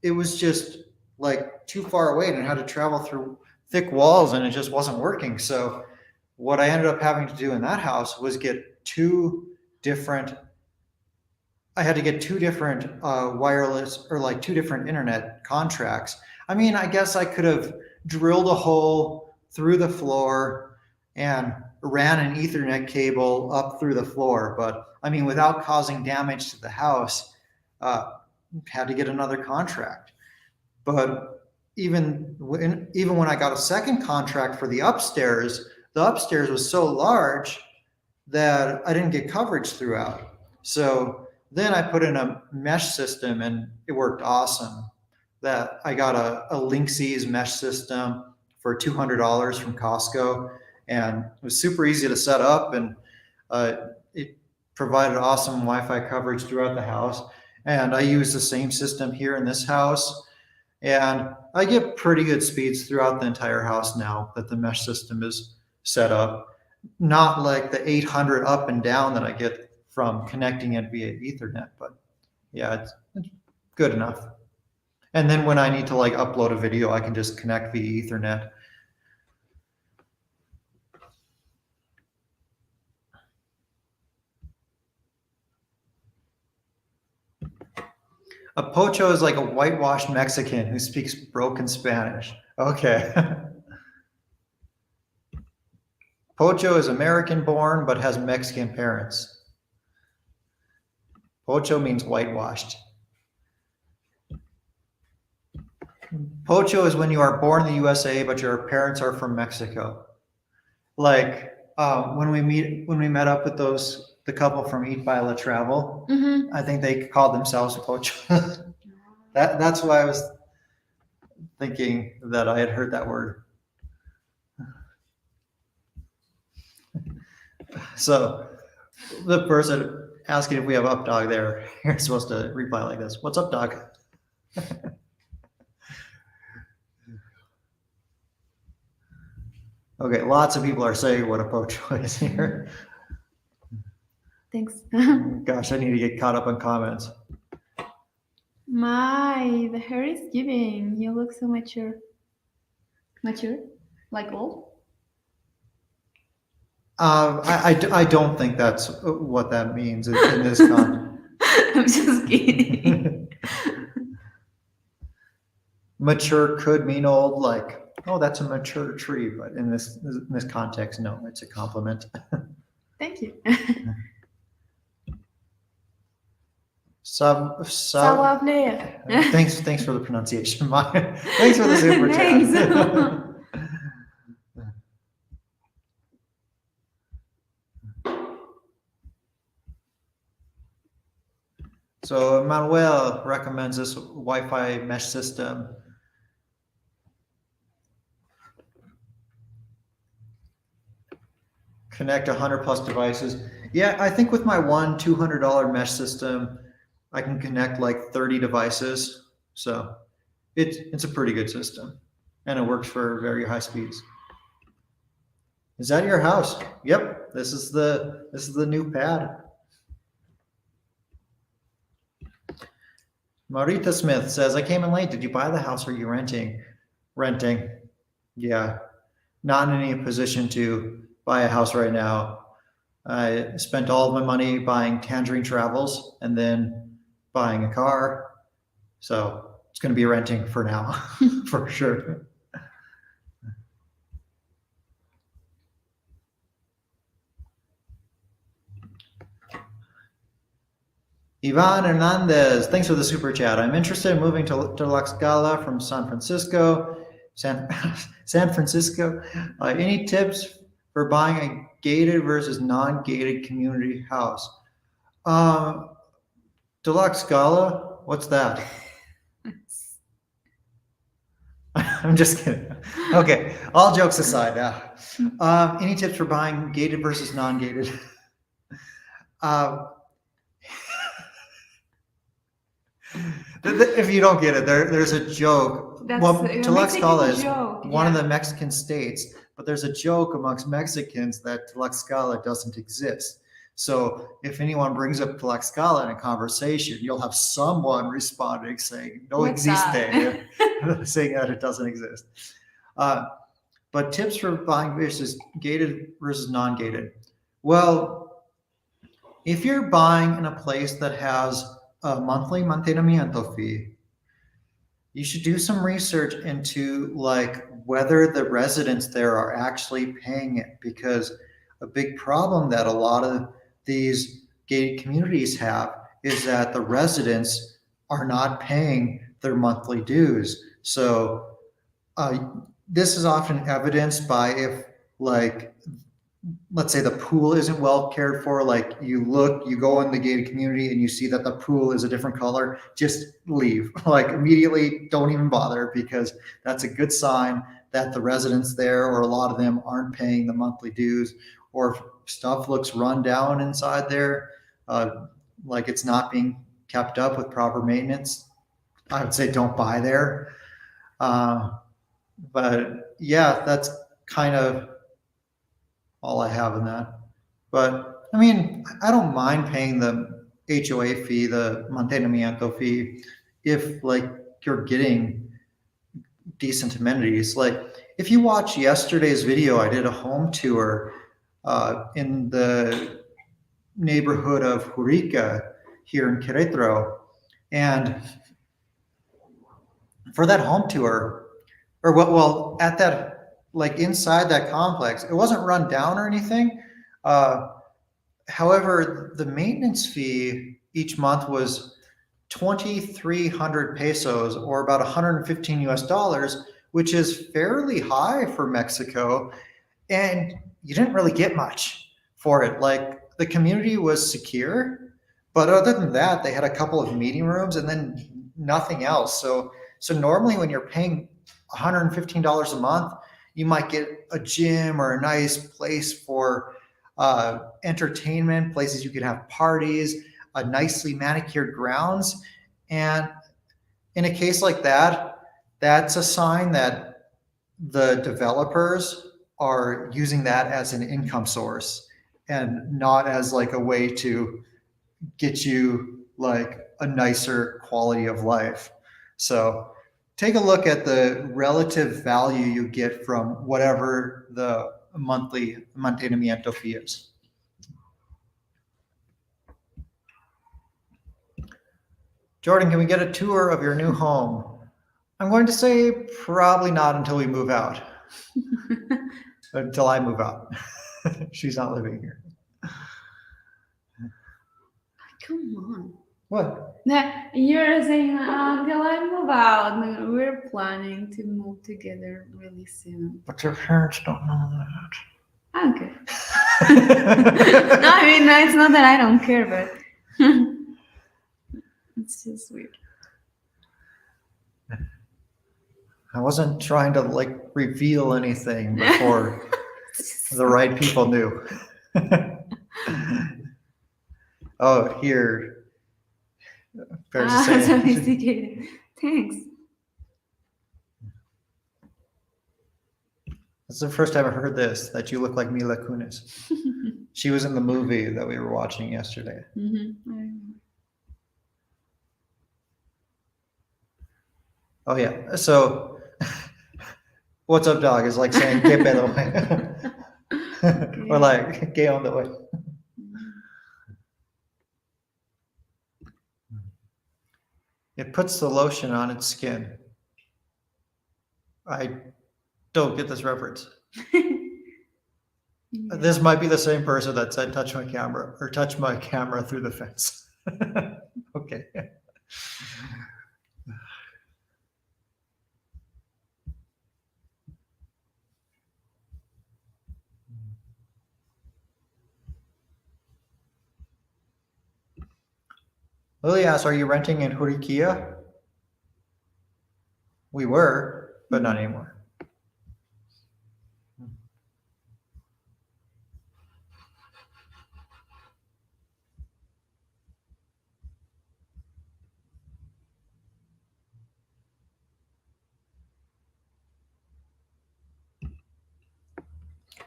it was just like too far away and I had to travel through thick walls and it just wasn't working. So what I ended up having to do in that house was get different I had to get two different wireless or like two different internet contracts. I mean, I guess I could have drilled a hole through the floor and ran an Ethernet cable up through the floor, but I mean, without causing damage to the house, had to get another contract. But even when I got a second contract for the upstairs was so large that I didn't get coverage throughout. So then I put in a mesh system and it worked awesome. That I got a Linksys mesh system for $200 from Costco, and it was super easy to set up, and it provided awesome Wi-Fi coverage throughout the house. And I use the same system here in this house, and I get pretty good speeds throughout the entire house now that the mesh system is set up. Not like the 800 up and down that I get from connecting it via Ethernet, but yeah, it's good enough. And then when I need to like upload a video, I can just connect via Ethernet. A pocho is like a whitewashed Mexican who speaks broken Spanish. Okay. Pocho is American born but has Mexican parents. Pocho means whitewashed. Pocho is when you are born in the USA but your parents are from Mexico. Like when we met up with the couple from Eat by La Travel, I think they called themselves Pocho. That's why I was thinking that I had heard that word. So the person asking if we have up dog there, you're supposed to reply like this: "What's up, dog?" Okay, lots of people are saying what a pocho is here. Thanks. Gosh, I need to get caught up on comments. The hair is giving. You look so mature. Mature? Like old? I don't think that's what that means in this context. I'm just kidding. Mature could mean old, like, oh, that's a mature tree, but in this context, no, it's a compliment. Thank you. Thanks for the pronunciation. Thanks for the super chat. So Manuel recommends this Wi-Fi mesh system. connect 100 plus devices. Yeah, I think with my one $200 mesh system, I can connect like 30 devices. So it's a pretty good system, and it works for very high speeds. Is that your house? Yep. This is the new pad. Marita Smith says, I came in late. Did you buy the house or are you renting? Renting. Yeah. Not in any position to buy a house right now. I spent all of my money buying Tangerine Travels and then buying a car. So it's going to be renting for now, for sure. Ivan Hernandez, thanks for the super chat. I'm interested in moving to La Scala from San Francisco. San Francisco. Any tips for buying a gated versus non-gated community house? Deluxe Scala? What's that? I'm just kidding. Okay, all jokes aside now. Any tips for buying gated versus non-gated? If you don't get it, there's a joke. Tlaxcala is one of the Mexican states, but there's a joke amongst Mexicans that Tlaxcala doesn't exist. So if anyone brings up Tlaxcala in a conversation, you'll have someone responding saying, no existe, saying that it doesn't exist. But tips for buying versus gated versus non-gated. Well, if you're buying in a place that has a monthly mantenimiento fee, you should do some research into like whether the residents there are actually paying it, because a big problem that a lot of these gated communities have is that the residents are not paying their monthly dues. So this is often evidenced by if, like, let's say the pool isn't well cared for, like you go in the gated community and you see that the pool is a different color, just leave. Like immediately, don't even bother, because that's a good sign that the residents there, or a lot of them, aren't paying the monthly dues. Or if stuff looks run down inside there, like it's not being kept up with proper maintenance, I would say don't buy there. But yeah, that's kind of all I have in that. But I mean, I don't mind paying the HOA fee, the mantenimiento fee, if like you're getting decent amenities. Like if you watch yesterday's video, I did a home tour in the neighborhood of Jurica here in Querétaro. And for that home tour, or well, at that, like inside that complex, it wasn't run down or anything. However, the maintenance fee each month was 2,300 pesos, or about 115 US dollars, which is fairly high for Mexico. And you didn't really get much for it. Like the community was secure, but other than that, they had a couple of meeting rooms and then nothing else. So normally when you're paying $115 a month, you might get a gym or a nice place for entertainment, places you could have parties, a nicely manicured grounds. And in a case like that, that's a sign that the developers are using that as an income source and not as like a way to get you like a nicer quality of life. So take a look at the relative value you get from whatever the monthly mantenimiento fee is. Jordan, can we get a tour of your new home? I'm going to say probably not until we move out. Until I move out. She's not living here. Come on. What? You're saying until I move out. We're planning to move together really soon. But your parents don't know that. I don't care. No, I mean, it's not that I don't care, but it's just weird. I wasn't trying to like reveal anything before the right people knew. Oh, here. Fair to say. Sophisticated. Thanks. It's the first time I heard this, that you look like Mila Kunis. She was in the movie that we were watching yesterday. Oh, yeah. So, what's up, dog, is like saying, que pedo. Or like, que on the way. It puts the lotion on its skin. I don't get this reference. This might be the same person that said touch my camera or touch my camera through the fence. Okay. Lily asks, are you renting in Juriquilla? We were, but not anymore.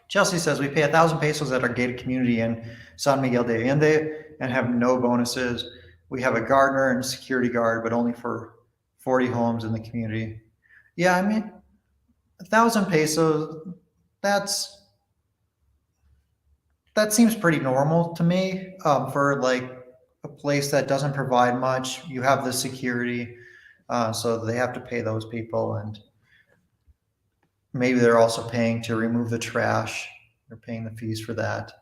Chelsea says we pay 1,000 pesos at our gated community in San Miguel de Allende and have no bonuses. We have a gardener and a security guard, but only for 40 homes in the community. Yeah, I mean, 1,000 pesos, that seems pretty normal to me, for like a place that doesn't provide much. You have the security, so they have to pay those people, and maybe they're also paying to remove the trash. They're paying the fees for that.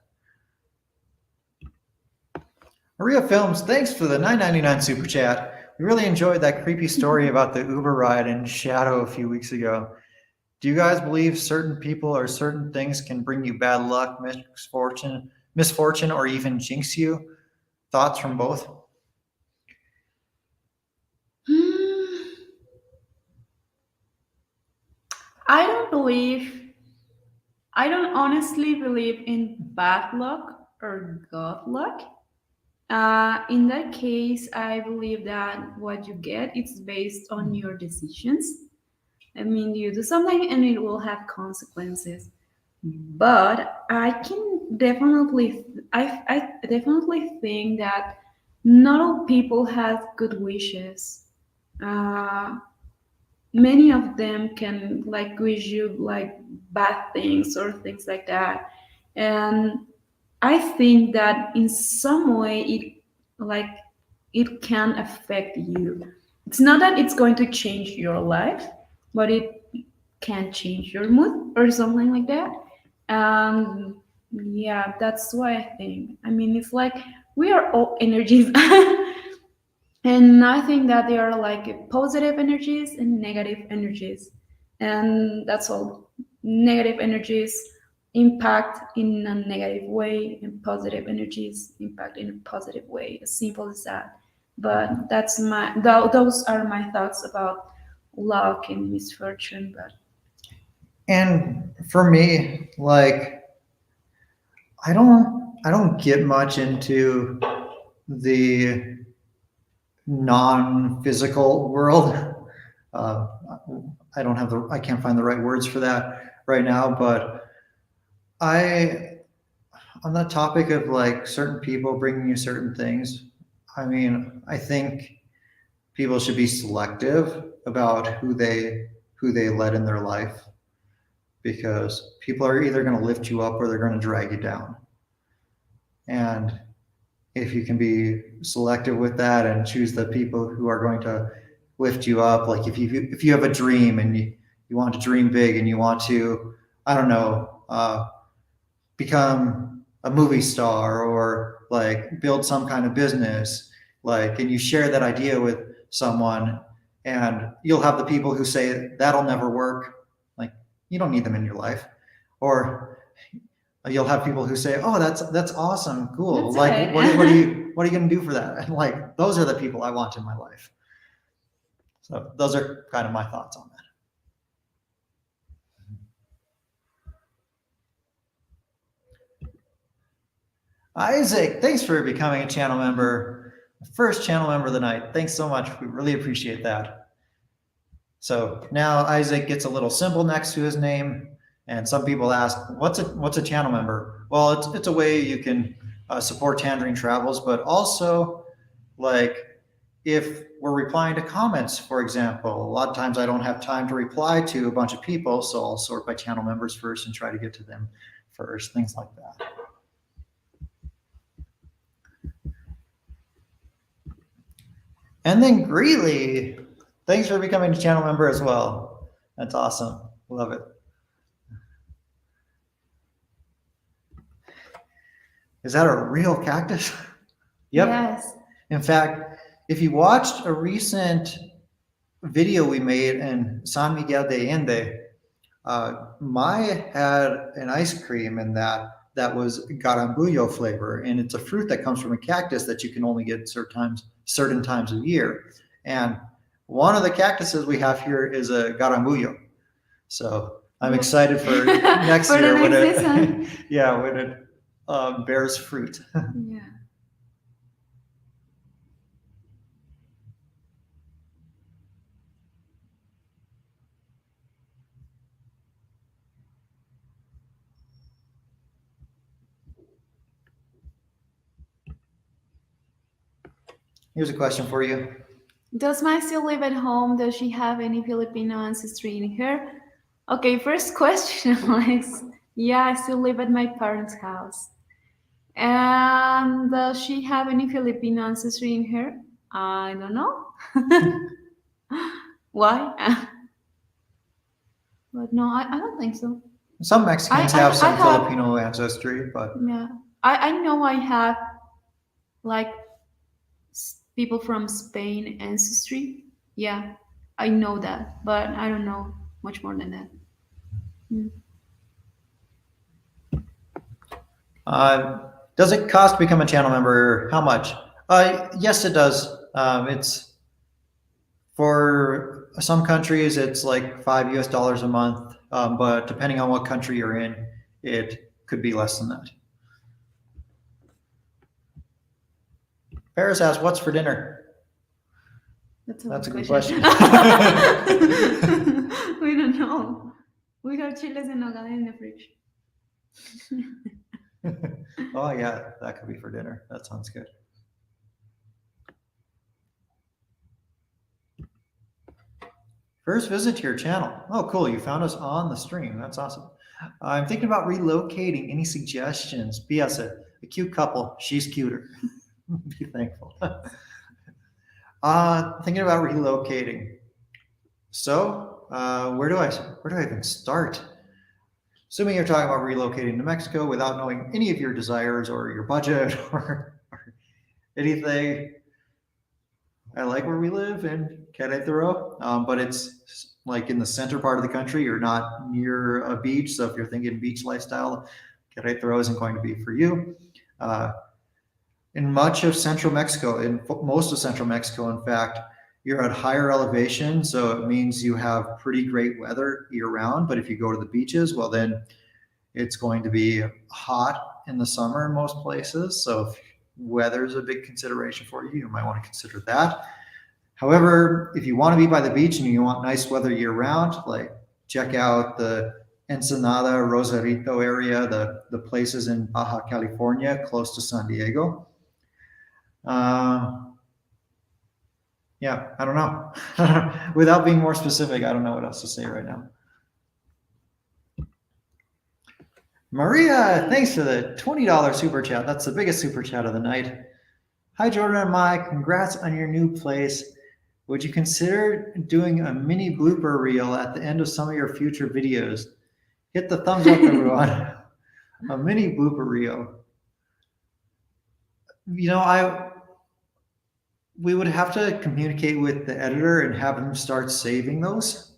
Maria Films, thanks for the $9.99 super chat. We really enjoyed that creepy story about the Uber ride in Shadow a few weeks ago. Do you guys believe certain people or certain things can bring you bad luck, misfortune, or even jinx you? Thoughts from both? I don't honestly believe in bad luck or good luck. In that case, I believe that what you get is based on your decisions. I mean, you do something and it will have consequences. But I definitely think that not all people have good wishes. Uh, Many of them can like wish you like bad things or things like that, and I think that in some way like it can affect you. It's not that it's going to change your life, but it can change your mood or something like that. And yeah, that's why I think. I mean, it's like we are all energies. And I think that they are like positive energies and negative energies. And that's all. Negative energies impact in a negative way, and positive energies impact in a positive way. As simple as that. But those are my thoughts about luck and misfortune. But And for me, like, I don't get much into the non-physical world. Uh, I can't find the right words for that right now, but I, on the topic of like certain people bringing you certain things, I mean, I think people should be selective about who they let in their life, because people are either going to lift you up or they're going to drag you down. And if you can be selective with that and choose the people who are going to lift you up, like if you have a dream and you want to dream big and you want to, I don't know, become a movie star or like build some kind of business, like, and you share that idea with someone, and you'll have the people who say that'll never work, like, you don't need them in your life. Or you'll have people who say, "Oh, that's awesome, cool. that's Like, it. what are you going to do for that?" And like, those are the people I want in my life. So those are kind of my thoughts on that. Isaac, thanks for becoming a channel member. First channel member of the night. Thanks so much. We really appreciate that. So now Isaac gets a little symbol next to his name. And some people ask, what's a channel member? Well, it's a way you can support Tangerine Travels, but also like if we're replying to comments, for example, a lot of times I don't have time to reply to a bunch of people, so I'll sort by channel members first and try to get to them first, things like that. And then Greeley, thanks for becoming a channel member as well. That's awesome. Love it. Is that a real cactus? Yep. Yes. In fact, if you watched a recent video we made in San Miguel de Allende, Maya had an ice cream in that was garambullo flavor, and it's a fruit that comes from a cactus that you can only get certain times of year. And one of the cactuses we have here is a garambullo. So I'm excited for next For the year when next it, season. yeah, when it bears fruit. Yeah. Here's a question for you. Does Mai still live at home? Does she have any Filipino ancestry in her? Okay, first question, Alex. Yeah, I still live at my parents' house. And does she have any Filipino ancestry in her? I don't know. Why? But no, I don't think so. Some Mexicans I have some have, Filipino ancestry, but yeah, I know I have like people from Spain ancestry. Yeah, I know that, but I don't know much more than that. Mm. does it cost to become a channel member? How much? Yes, it does. It's for some countries, it's like $5 a month, but depending on what country you're in, it could be less than that. Paris asks, "What's for dinner?" That's a good question. question. We don't know. We have chiles en nogada in the fridge. Oh yeah, that could be for dinner. That sounds good. First visit to your channel. Oh, cool. You found us on the stream. That's awesome. I'm thinking about relocating. Any suggestions? P.S. A cute couple. She's cuter. Be thankful. Thinking about relocating. So, where do I even start? Assuming you're talking about relocating to Mexico without knowing any of your desires or your budget or anything. I like where we live in Querétaro, but it's like in the center part of the country. You're not near a beach, so if you're thinking beach lifestyle, Querétaro isn't going to be for you. In much of central Mexico, in most of central Mexico, in fact, you're at higher elevation, so it means you have pretty great weather year round. But if you go to the beaches, well, then it's going to be hot in the summer in most places. So if weather is a big consideration for you, you might want to consider that. However, if you want to be by the beach and you want nice weather year round, like check out the Ensenada, Rosarito area, the places in Baja California close to San Diego. Yeah, I don't know. Without being more specific, I don't know what else to say right now. Maria, thanks for the $20 super chat. That's the biggest super chat of the night. Hi, Jordan and Mike. Congrats on your new place. Would you consider doing a mini blooper reel at the end of some of your future videos? Hit the thumbs up, everyone. A mini blooper reel. You know, we would have to communicate with the editor and have them start saving those.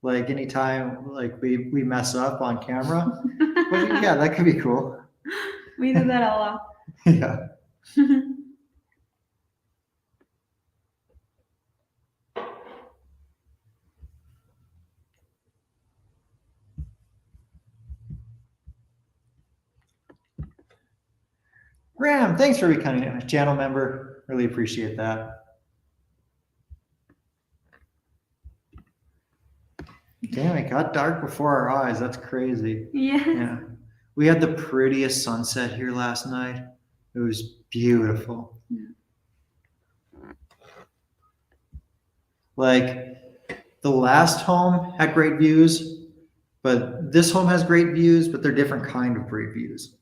Like anytime like we mess up on camera. But yeah, that could be cool. We do that a lot. Yeah. Graham, thanks for becoming a channel member. Really appreciate that. Damn, it got dark before our eyes. That's crazy. Yes. Yeah. We had the prettiest sunset here last night. It was beautiful. Yeah. Like the last home had great views, but this home has great views, but they're different kind of great views.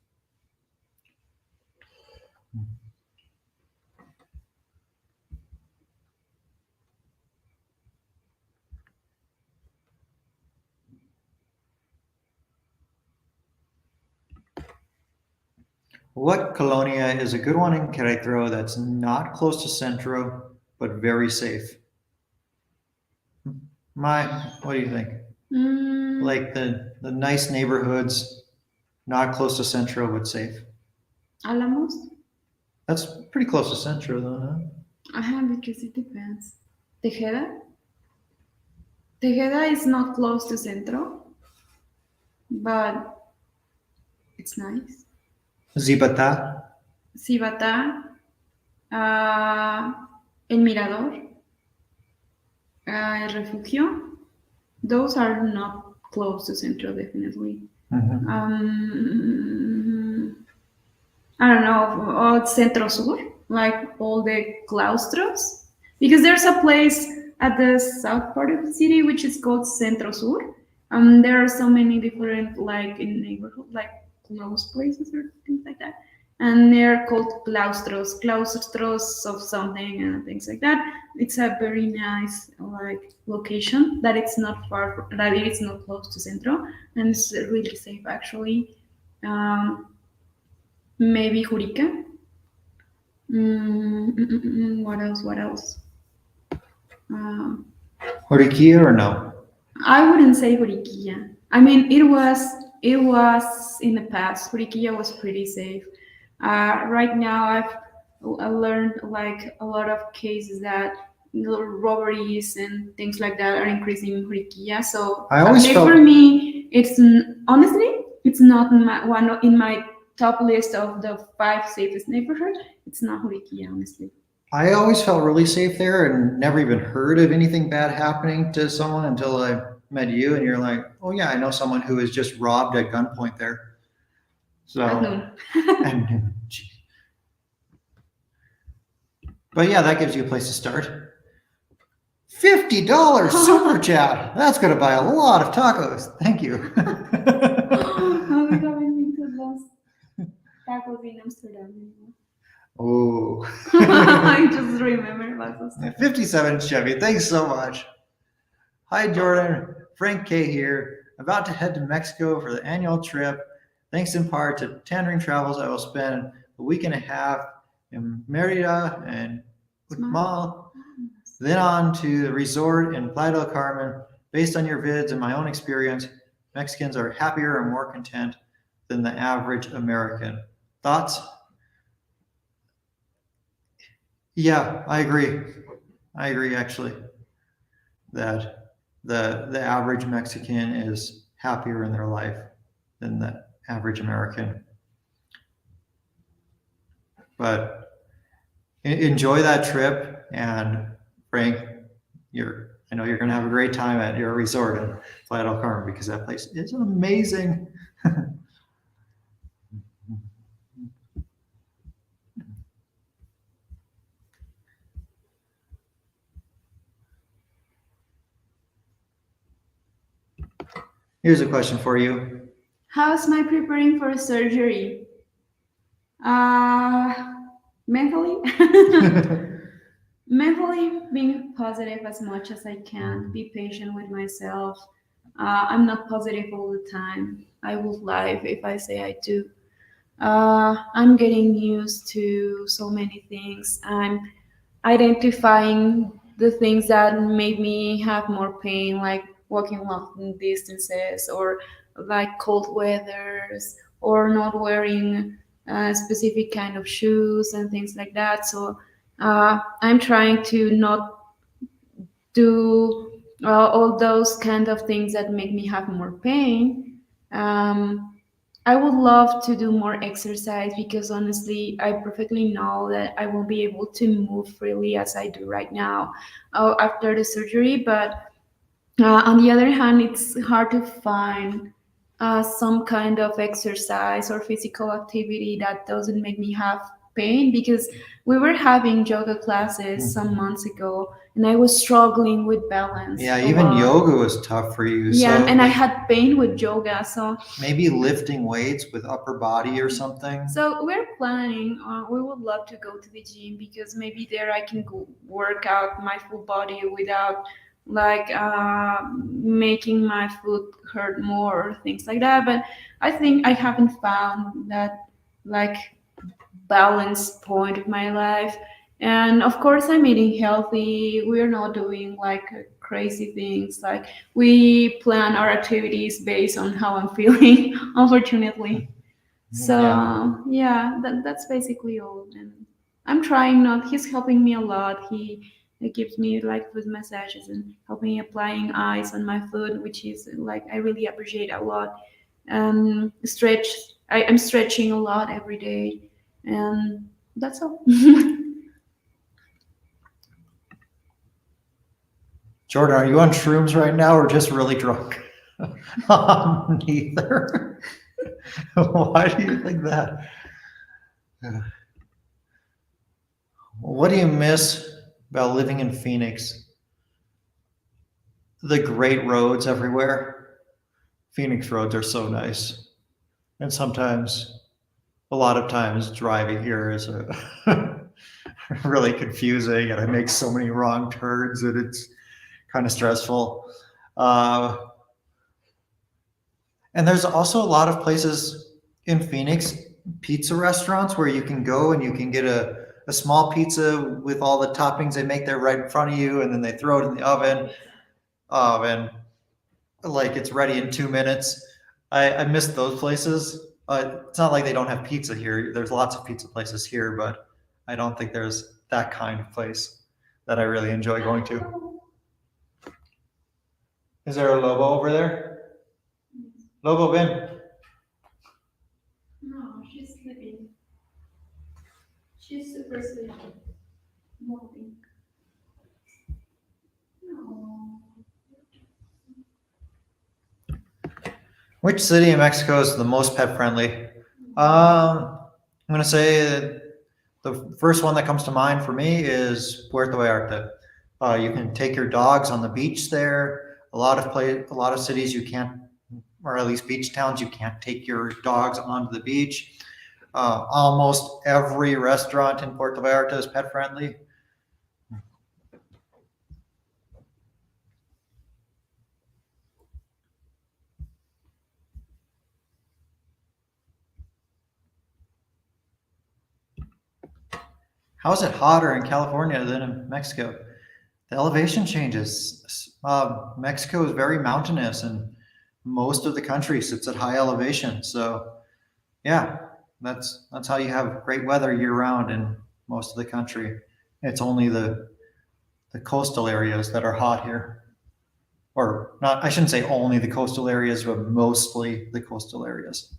What colonia is a good one in Querétaro that's not close to Centro, but very safe? What do you think? Like the nice neighborhoods, not close to Centro, but safe. Alamos? That's pretty close to Centro, though, huh? Because it depends. Tejeda? Tejeda is not close to Centro, but it's nice. Zibata? Cibata, El Mirador, El Refugio. Those are not close to Centro, definitely. Mm-hmm. I don't know, or Centro Sur, like all the claustros. Because there's a place at the south part of the city which is called Centro Sur. There are so many different, like in neighborhood, like close places or things like that. And they're called claustros of something and things like that. It's a very nice like location that it's not that it is not close to Centro, and it's really safe actually. Maybe Jurica. What else? What else? Juriquilla or no? I wouldn't say Juriquilla. I mean, it was in the past. Juriquilla was pretty safe. Right now, I learned like a lot of cases that robberies and things like that are increasing in Juriquilla. So I always felt... for me, it's honestly, it's not one in my top list of the 5 safest neighborhoods. It's not Juriquilla, honestly. I always felt really safe there and never even heard of anything bad happening to someone until I met you, and you're like, oh yeah, I know someone who was just robbed at gunpoint there. So, and, but yeah, that gives you a place to start. $50 super chat. That's going to buy a lot of tacos. Thank you. We haven't been to those tacos in Amsterdam anymore. Oh. I just remember about those. 57 Chevy. Thanks so much. Hi, Jordan. Frank K here. About to head to Mexico for the annual trip. Thanks in part to Tandering Travels, I will spend a week and a half in Merida and Uxmal, then on to the resort in Playa del Carmen. Based on your vids and my own experience, Mexicans are happier and more content than the average American. Thoughts? Yeah, I agree. I agree, actually, that the average Mexican is happier in their life than the average American. But enjoy that trip, and Frank, I know you're going to have a great time at your resort in Playa del Carmen, because that place is amazing. Here's a question for you. How's my preparing for surgery? Mentally? Mentally being positive as much as I can, be patient with myself. I'm not positive all the time. I will lie if I say I do. I'm getting used to so many things. I'm identifying the things that make me have more pain, like walking long distances, or like cold weathers, or not wearing a specific kind of shoes and things like that. So I'm trying to not do all those kind of things that make me have more pain. I would love to do more exercise because honestly, I perfectly know that I won't be able to move freely as I do right now after the surgery. But on the other hand, it's hard to find some kind of exercise or physical activity that doesn't make me have pain because we were having yoga classes some months ago and I was struggling with balance Yeah, a even lot. yoga was tough for you. Yeah, So and I like had pain with yoga, so maybe lifting weights with upper body or something. we're planning. We would love to go to the gym because maybe there I can go work out my full body without like making my foot hurt more or things like that. But I think I haven't found that like balance point of my life. And of course, I'm eating healthy. We're not doing like crazy things. Like we plan our activities based on how I'm feeling, unfortunately. Yeah. So yeah, that's basically all. And I'm trying not. He's helping me a lot. He gives me like foot massages and helping me applying ice on my foot, which is like I really appreciate a lot. Stretch. I'm stretching a lot every day, and that's all. Jordan, are you on shrooms right now or just really drunk? Neither. Why do you think that? What do you miss about living in Phoenix? The great roads everywhere. Phoenix roads are so nice. And sometimes, a lot of times, driving here is really confusing and I make so many wrong turns that it's kind of stressful. Uh, and there's also a lot of places in Phoenix, pizza restaurants where you can go and you can get a small pizza with all the toppings they make there right in front of you, and then they throw it in the oven. And like it's ready in 2 minutes. I miss those places. It's not like they don't have pizza here. There's lots of pizza places here, but I don't think there's that kind of place that I really enjoy going to. Is there a Lobo over there? Lobo, Ben. No, she's sleeping. She's super sleepy. Moving. No. Which city in Mexico is the most pet friendly? I'm gonna say the first one that comes to mind for me is Puerto Vallarta. You can take your dogs on the beach there. A lot of cities you can't, or at least beach towns, you can't take your dogs onto the beach. Almost every restaurant in Puerto Vallarta is pet friendly. How is it hotter in California than in Mexico? The elevation changes. Mexico is very mountainous, and most of the country sits at high elevation. So, yeah, that's how you have great weather year round in most of the country. It's only the coastal areas that are hot here, or not. I shouldn't say only the coastal areas, but mostly the coastal areas.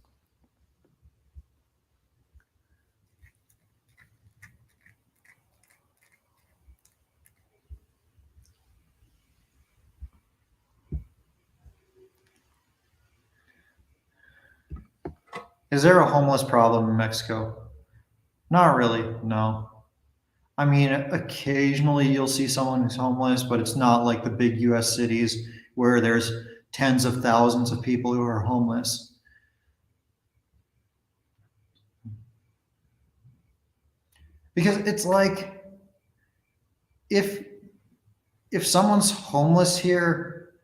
Is there a homeless problem in Mexico? Not really. No. I mean, occasionally you'll see someone who's homeless, but it's not like the big US cities where there's tens of thousands of people who are homeless. Because it's like if if someone's homeless here,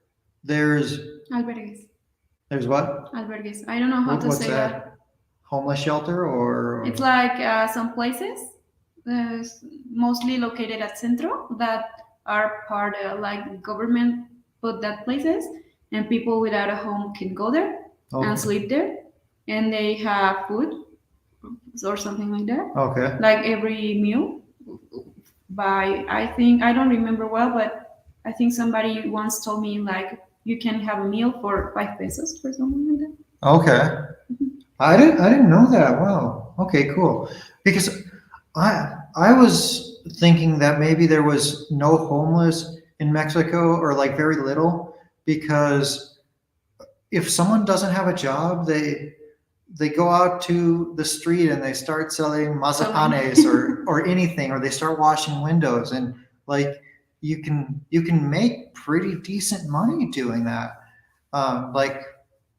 there's Albergues. there's what? Albergues. I don't know how to What's say that. that? Homeless shelter or It's like some places, mostly located at Centro, that are part of like government put that places, and people without a home can go there and okay. sleep there, and they have food or something like that, Okay. like every meal. By I think I don't remember well, but I think somebody once told me like you can have a meal for 5 pesos or something like that. Okay. I didn't know that. Wow. Okay, cool. Because I was thinking that maybe there was no homeless in Mexico or like very little because if someone doesn't have a job, they go out to the street and they start selling mazapanes or anything, or they start washing windows, and like you can make pretty decent money doing that, like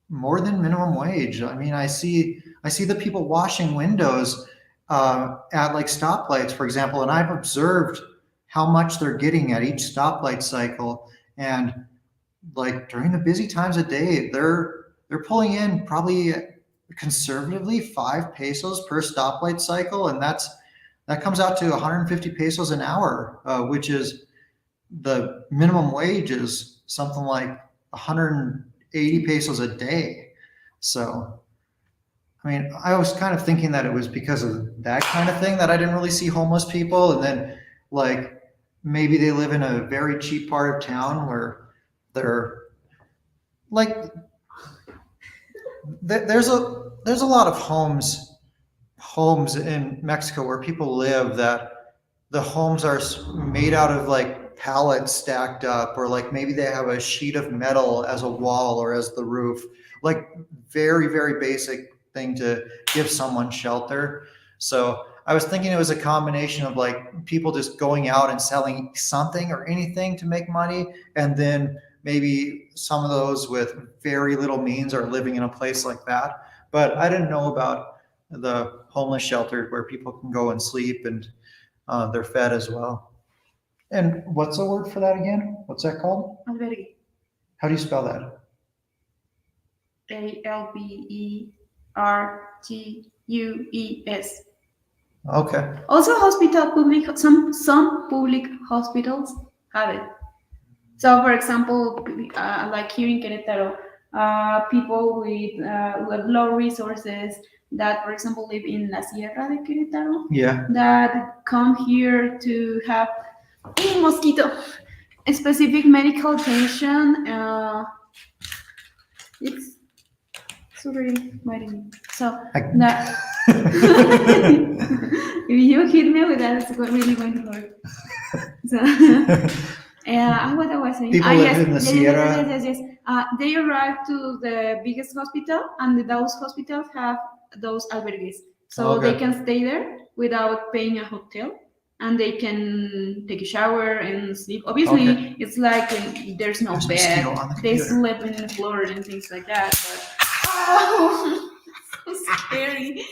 more than minimum wage. I mean, I see the people washing windows at like stoplights, for example, and I've observed how much they're getting at each stoplight cycle, and like during the busy times of day, they're pulling in probably conservatively 5 pesos per stoplight cycle, and that comes out to 150 pesos an hour, which is the minimum wage is something like 180 pesos a day. So, I mean, I was kind of thinking that it was because of that kind of thing that I didn't really see homeless people, and then like maybe they live in a very cheap part of town where they're like there's a lot of homes in Mexico where people live that the homes are made out of like pallets stacked up, or like maybe they have a sheet of metal as a wall or as the roof, like very very basic thing to give someone shelter. So I was thinking it was a combination of like people just going out and selling something or anything to make money, and then maybe some of those with very little means are living in a place like that. But I didn't know about the homeless shelter where people can go and sleep, and they're fed as well. And what's the word for that again? What's that called? Albergue. How do you spell that? Albergues. Okay. Also, some public hospitals have it. So, for example, like here in Querétaro, people with low resources that, for example, live in La Sierra de Querétaro, Yeah. that come here to have mosquito specific medical attention. It's super biting me. So that if you hit me with that, it's really going to hurt. So, what I was saying. People live in the Sierra. Yes. They arrive to the biggest hospital, and those hospitals have those albergues, so Okay. they can stay there without paying a hotel, and they can take a shower and sleep. Obviously, Okay. it's like there's no There's a bed. mosquito on the They computer. sleep in the floor and things like that. But oh, so scary.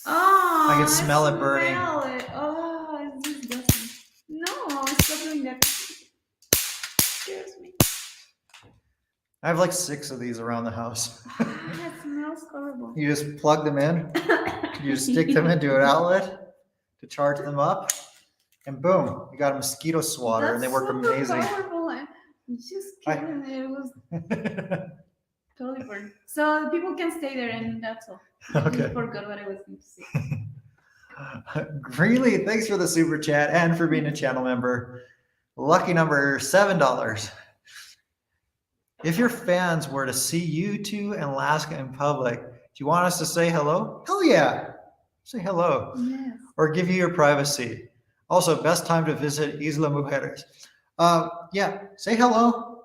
Oh, I can smell it burning. Smell it. Oh, it's disgusting. No, stop doing that. Scares me. I have like 6 of these around the house. It smells horrible. You just plug them in, you just stick them into an outlet to charge them up, and boom, you got a mosquito swatter, and they work amazing. Powerful. You just killed it. It was totally burned. So people can stay there, and that's all. Okay. I forgot what I was going to say. Greeley, thanks for the super chat and for being a channel member. Lucky number $7. If your fans were to see you two in Alaska in public, do you want us to say hello? Hell yeah. Say hello. Yes. Or give you your privacy. Also, best time to visit Isla Mujeres. Yeah, say hello.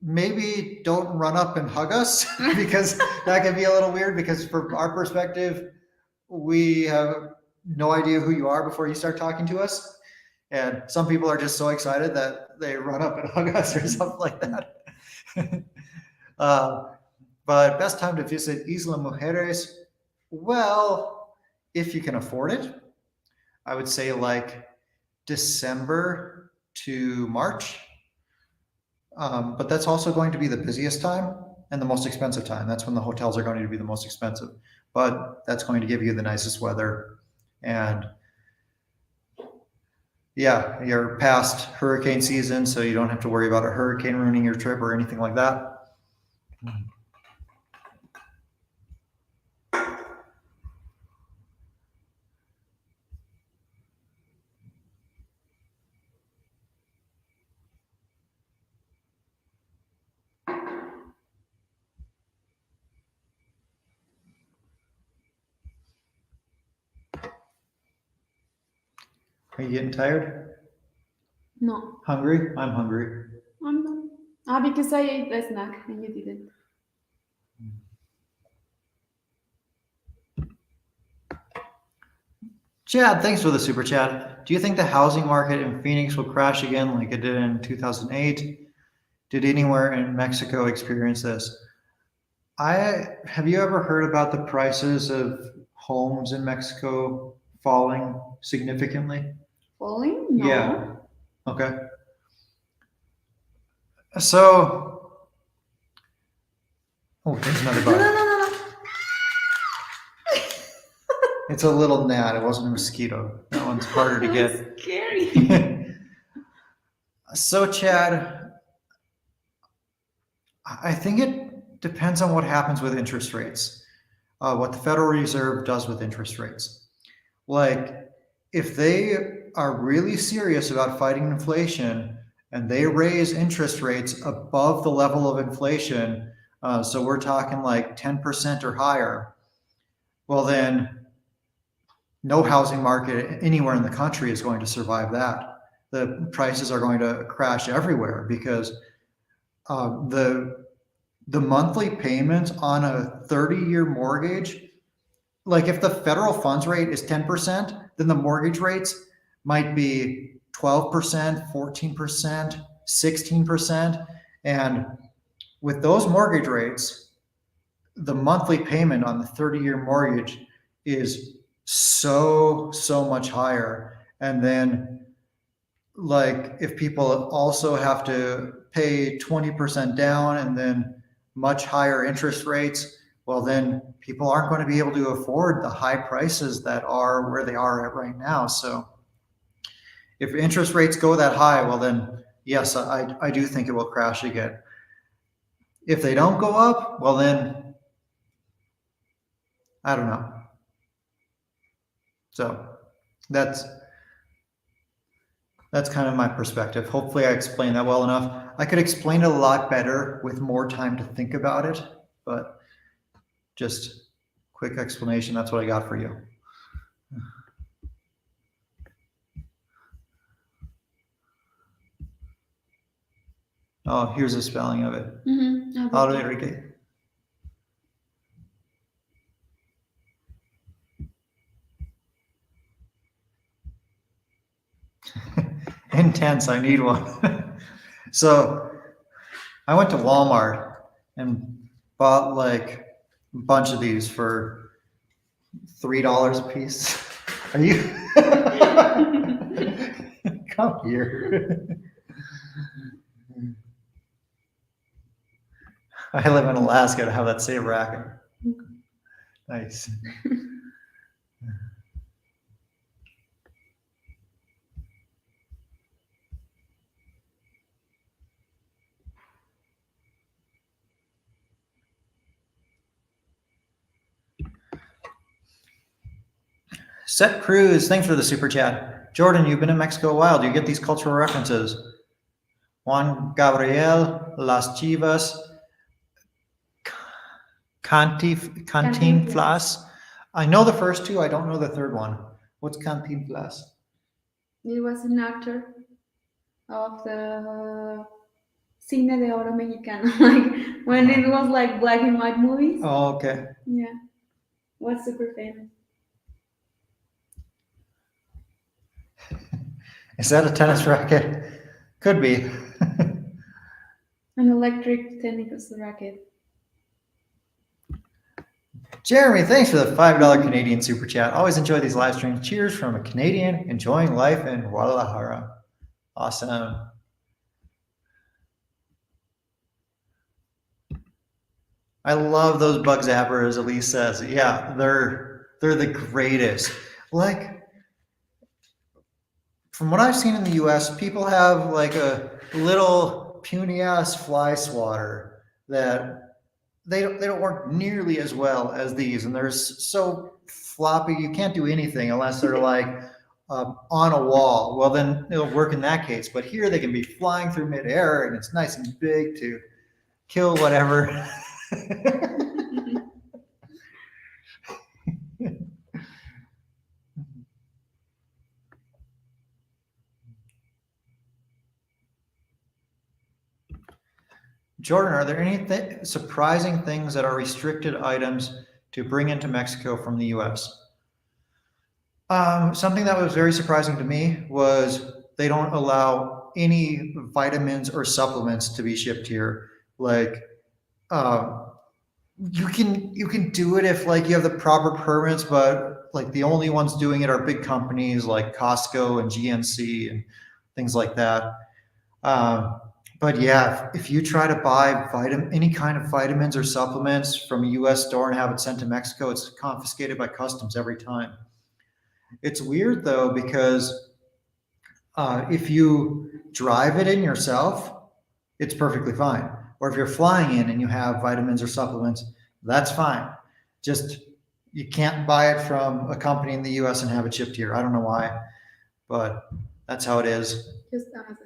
Maybe don't run up and hug us because that can be a little weird, because from our perspective, we have no idea who you are before you start talking to us. And some people are just so excited that they run up and hug us or something like that. But best time to visit Isla Mujeres, well, if you can afford it, I would say like December to March. But that's also going to be the busiest time and the most expensive time. That's when the hotels are going to be the most expensive. But that's going to give you the nicest weather. And yeah, you're past hurricane season, so you don't have to worry about a hurricane ruining your trip or anything like that. Are you getting tired? No, Hungry? I'm hungry. I'm not. Ah, because I ate a snack and you didn't. Chad, thanks for the super chat. Do you think the housing market in Phoenix will crash again like it did in 2008? Did anywhere in Mexico experience this? Have you ever heard about the prices of homes in Mexico falling significantly? Falling? Yeah. No. Okay. So, oh, there's another No, no, bug. no, no, It's a little gnat. It wasn't a mosquito. That one's harder to no. get. That's scary. So, Chad, I think it depends on what happens with interest rates, what the Federal Reserve does with interest rates. Like, if they are really serious about fighting inflation and they raise interest rates above the level of inflation, so we're talking like 10% or higher, well, then no housing market anywhere in the country is going to survive that. The prices are going to crash everywhere because the monthly payments on a 30-year mortgage, like if the federal funds rate is 10%, then the mortgage rates might be 12%, 14%, 16%. And with those mortgage rates, the monthly payment on the 30-year mortgage is so much higher. And then like if people also have to pay 20% down and then much higher interest rates, well, then people aren't going to be able to afford the high prices that are where they are at right now. So if interest rates go that high, well, then yes, I do think it will crash again. If they don't go up, well, then I don't know. So that's kind of my perspective. Hopefully I explained that well enough. I could explain it a lot better with more time to think about it, but just quick explanation. That's what I got for you. Oh, here's the spelling of it. Mm-hmm. Enrique. Intense. I need one. So I went to Walmart and bought like a bunch of these for $3 a piece. Are you? Come here. I live in Alaska to have that same racket. Nice. Set Cruz, thanks for the super chat. Jordan, you've been in Mexico a while. Do you get these cultural references? Juan Gabriel, Las Chivas, Cantinflas. I know the first two. I don't know the third one. What's Cantinflas? It was an actor of the Cine de Oro Mexicano, like when it was like black and white movies. Oh, okay. Yeah, was super famous. Is that a tennis racket? Could be. An electric tennis racket. Jeremy, thanks for the $5 Canadian super chat. Always enjoy these live streams. Cheers from a Canadian enjoying life in Guadalajara. Awesome. I love those bug zappers, Elise says. Yeah, they're the greatest. Like, from what I've seen in the US, people have like a little puny ass fly swatter that they don't work nearly as well as these, and they're so floppy you can't do anything unless they're like on a wall. Well, then it'll work in that case. But here they can be flying through midair, and it's nice and big to kill whatever. Jordan, are there any surprising things that are restricted items to bring into Mexico from the US? Something that was very surprising to me was they don't allow any vitamins or supplements to be shipped here. Like, you can do it if like you have the proper permits, but like the only ones doing it are big companies like Costco and GNC and things like that. But yeah, if you try to buy any kind of vitamins or supplements from a US store and have it sent to Mexico, it's confiscated by customs every time. It's weird though, because if you drive it in yourself, it's perfectly fine. Or if you're flying in and you have vitamins or supplements, that's fine. Just you can't buy it from a company in the US and have it shipped here. I don't know why, but that's how it is. Just Amazon.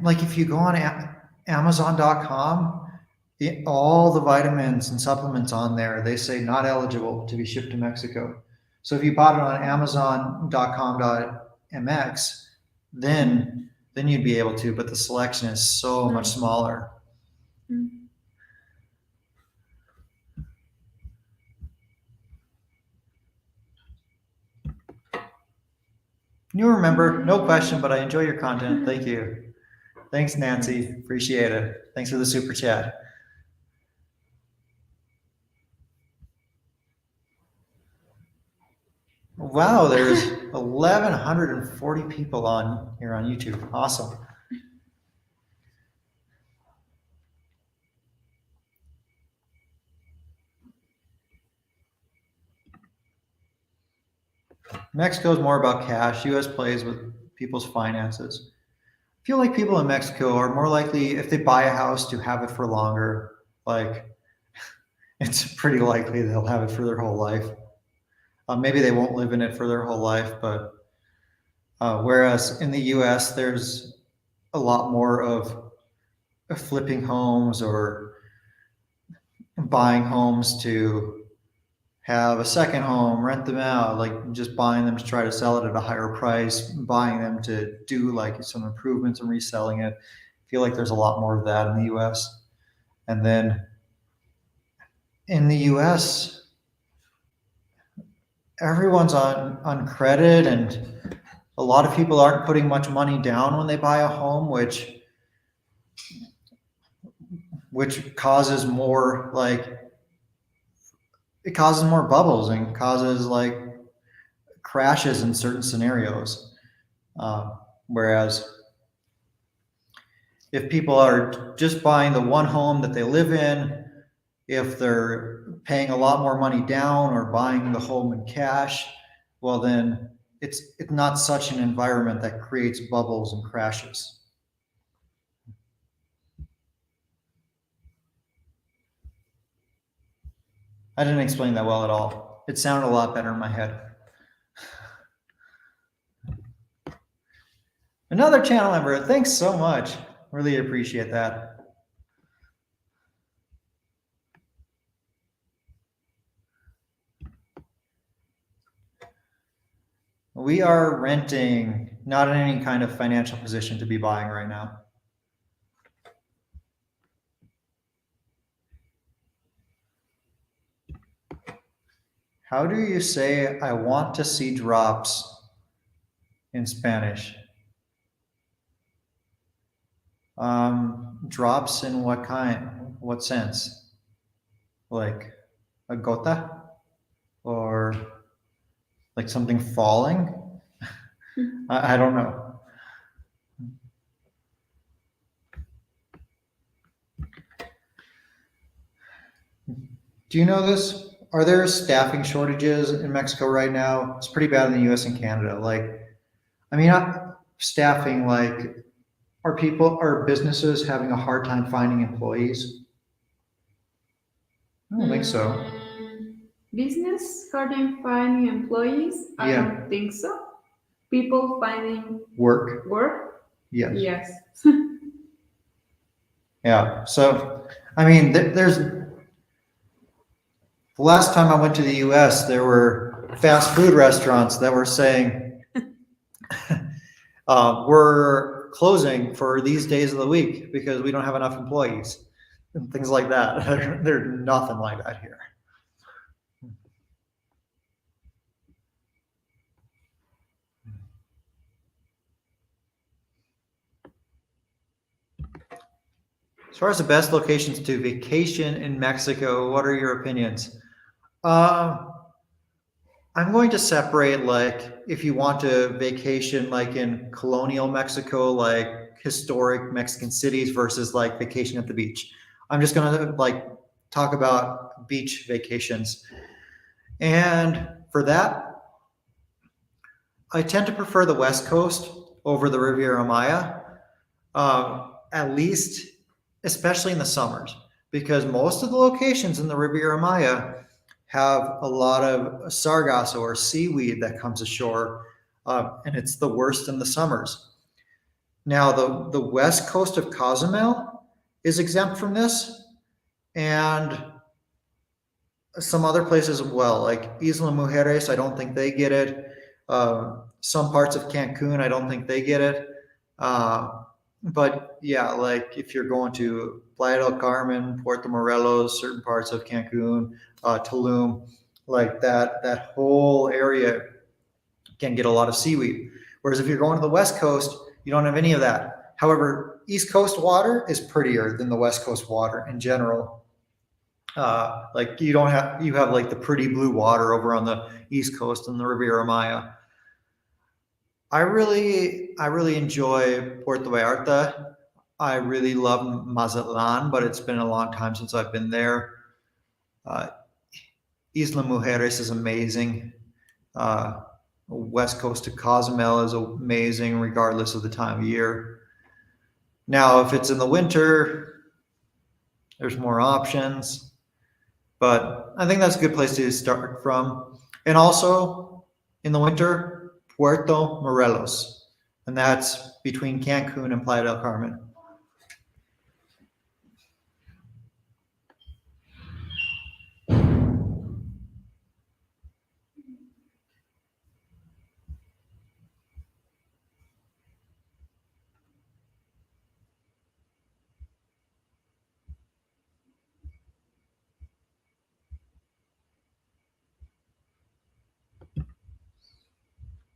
Like if you go on Amazon.com, all the vitamins and supplements on there, they say not eligible to be shipped to Mexico. So if you bought it on Amazon.com.mx, then you'd be able to, but the selection is so much smaller. You remember, no question, but I enjoy your content. Thank you. Thanks, Nancy. Appreciate it. Thanks for the super chat. Wow, there's 1,140 people on here on YouTube. Awesome. Mexico is more about cash. US plays with people's finances. I feel like people in Mexico are more likely, if they buy a house, to have it for longer. Like, it's pretty likely they'll have it for their whole life. Maybe they won't live in it for their whole life, but whereas in the US, there's a lot more of flipping homes or buying homes to have a second home, rent them out, like just buying them to try to sell it at a higher price, buying them to do like some improvements and reselling it. I feel like there's a lot more of that in the US. And then in the US, everyone's on credit, and a lot of people aren't putting much money down when they buy a home, which causes more it causes more bubbles and causes like crashes in certain scenarios. Whereas if people are just buying the one home that they live in, if they're paying a lot more money down or buying the home in cash, well then it's not such an environment that creates bubbles and crashes. I didn't explain that well at all. It sounded a lot better in my head. Another channel member, thanks so much. Really appreciate that. We are renting, not in any kind of financial position to be buying right now. How do you say I want to see drops in Spanish? Drops in what kind? What sense? Like a gota? Or like something falling? I don't know. Do you know this? Are there staffing shortages in Mexico right now? It's pretty bad in the US and Canada. Like, I mean, not staffing, like, are businesses having a hard time finding employees? I don't think so. Business hard time finding employees? I Yeah. don't think so. People finding Work? Yes. Yes. Yeah. So, I mean, there's the last time I went to the US, there were fast food restaurants that were saying, we're closing for these days of the week because we don't have enough employees and things like that. There's nothing like that here. As far as the best locations to vacation in Mexico, what are your opinions? I'm going to separate, like, if you want to vacation like in colonial Mexico, like historic Mexican cities versus like vacation at the beach. I'm just going to like talk about beach vacations. And for that, I tend to prefer the West Coast over the Riviera Maya, at least, especially in the summers, because most of the locations in the Riviera Maya have a lot of sargasso or seaweed that comes ashore, and it's the worst in the summers. Now, the west coast of Cozumel is exempt from this, and some other places as well, like Isla Mujeres, I don't think they get it. Some parts of Cancun, I don't think they get it. But yeah, like if you're going to Playa del Carmen, Puerto Morelos, certain parts of Cancun, Tulum, like that whole area can get a lot of seaweed. Whereas if you're going to the West Coast, you don't have any of that. However, East Coast water is prettier than the West Coast water in general. Like you have like the pretty blue water over on the East Coast and the Riviera Maya. I really enjoy Puerto Vallarta. I really love Mazatlan, but it's been a long time since I've been there. Isla Mujeres is amazing. West coast of Cozumel is amazing regardless of the time of year. Now, if it's in the winter, there's more options, but I think that's a good place to start from. And also in the winter, Puerto Morelos, and that's between Cancun and Playa del Carmen.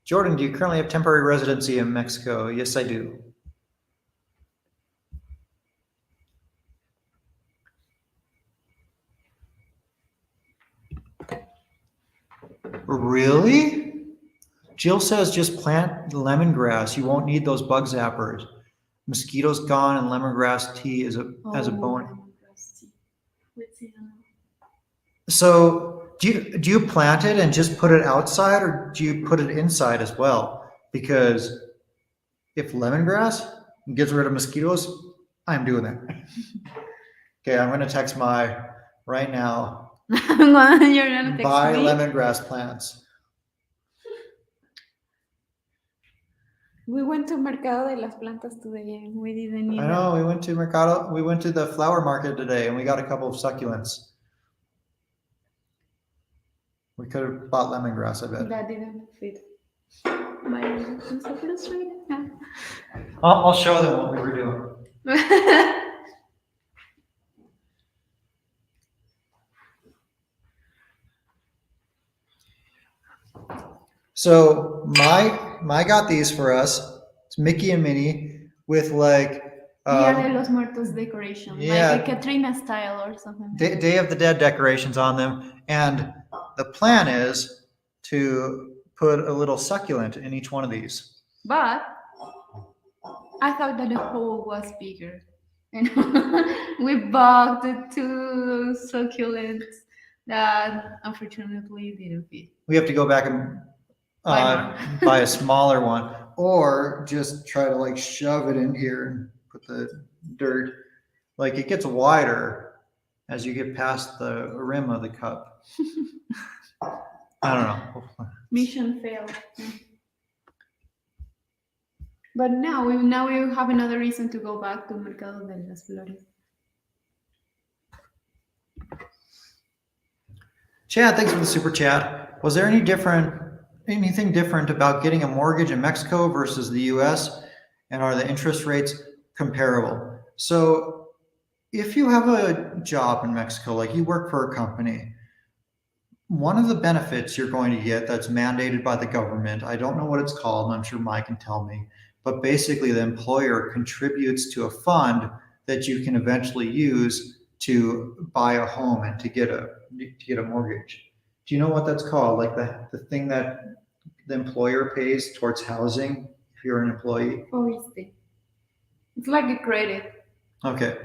Jordan, do you currently have temporary residency in Mexico? Yes, I do. Really? Jill says just plant lemongrass. You won't need those bug zappers. Mosquitoes gone and lemongrass tea is as a bonus. So do you plant it and just put it outside, or do you put it inside as well? Because if lemongrass gets rid of mosquitoes, I'm doing that. Okay, I'm going to text right now. You're gonna text Buy me? lemongrass plants. We went to Mercado de las Plantas today and we didn't need I know, we went to Mercado. We went to the flower market today and we got a couple of succulents. We could have bought lemongrass, I bet. that didn't fit. I'm so frustrated. I'll show them what we were doing. So my got these for us. It's Mickey and Minnie with like Dia de los Muertos decoration, yeah, like a Katrina style or something. Day of the Dead decorations on them, and the plan is to put a little succulent in each one of these. But I thought that the hole was bigger, and we bought the two succulents that unfortunately didn't fit. We have to go back and buy a smaller one, or just try to like shove it in here and put the dirt. Like it gets wider as you get past the rim of the cup. I don't know. Mission failed. But now we have another reason to go back to Mercado de las Flores. Chad, thanks for the super chat. Was there anything different about getting a mortgage in Mexico versus the US? And are the interest rates comparable? So if you have a job in Mexico, like you work for a company, one of the benefits you're going to get that's mandated by the government, I don't know what it's called, and I'm sure Mike can tell me, but basically the employer contributes to a fund that you can eventually use to buy a home and to get a mortgage. Do you know what that's called? Like the thing that the employer pays towards housing if you're an employee? Oíste. It's like a credit. Okay.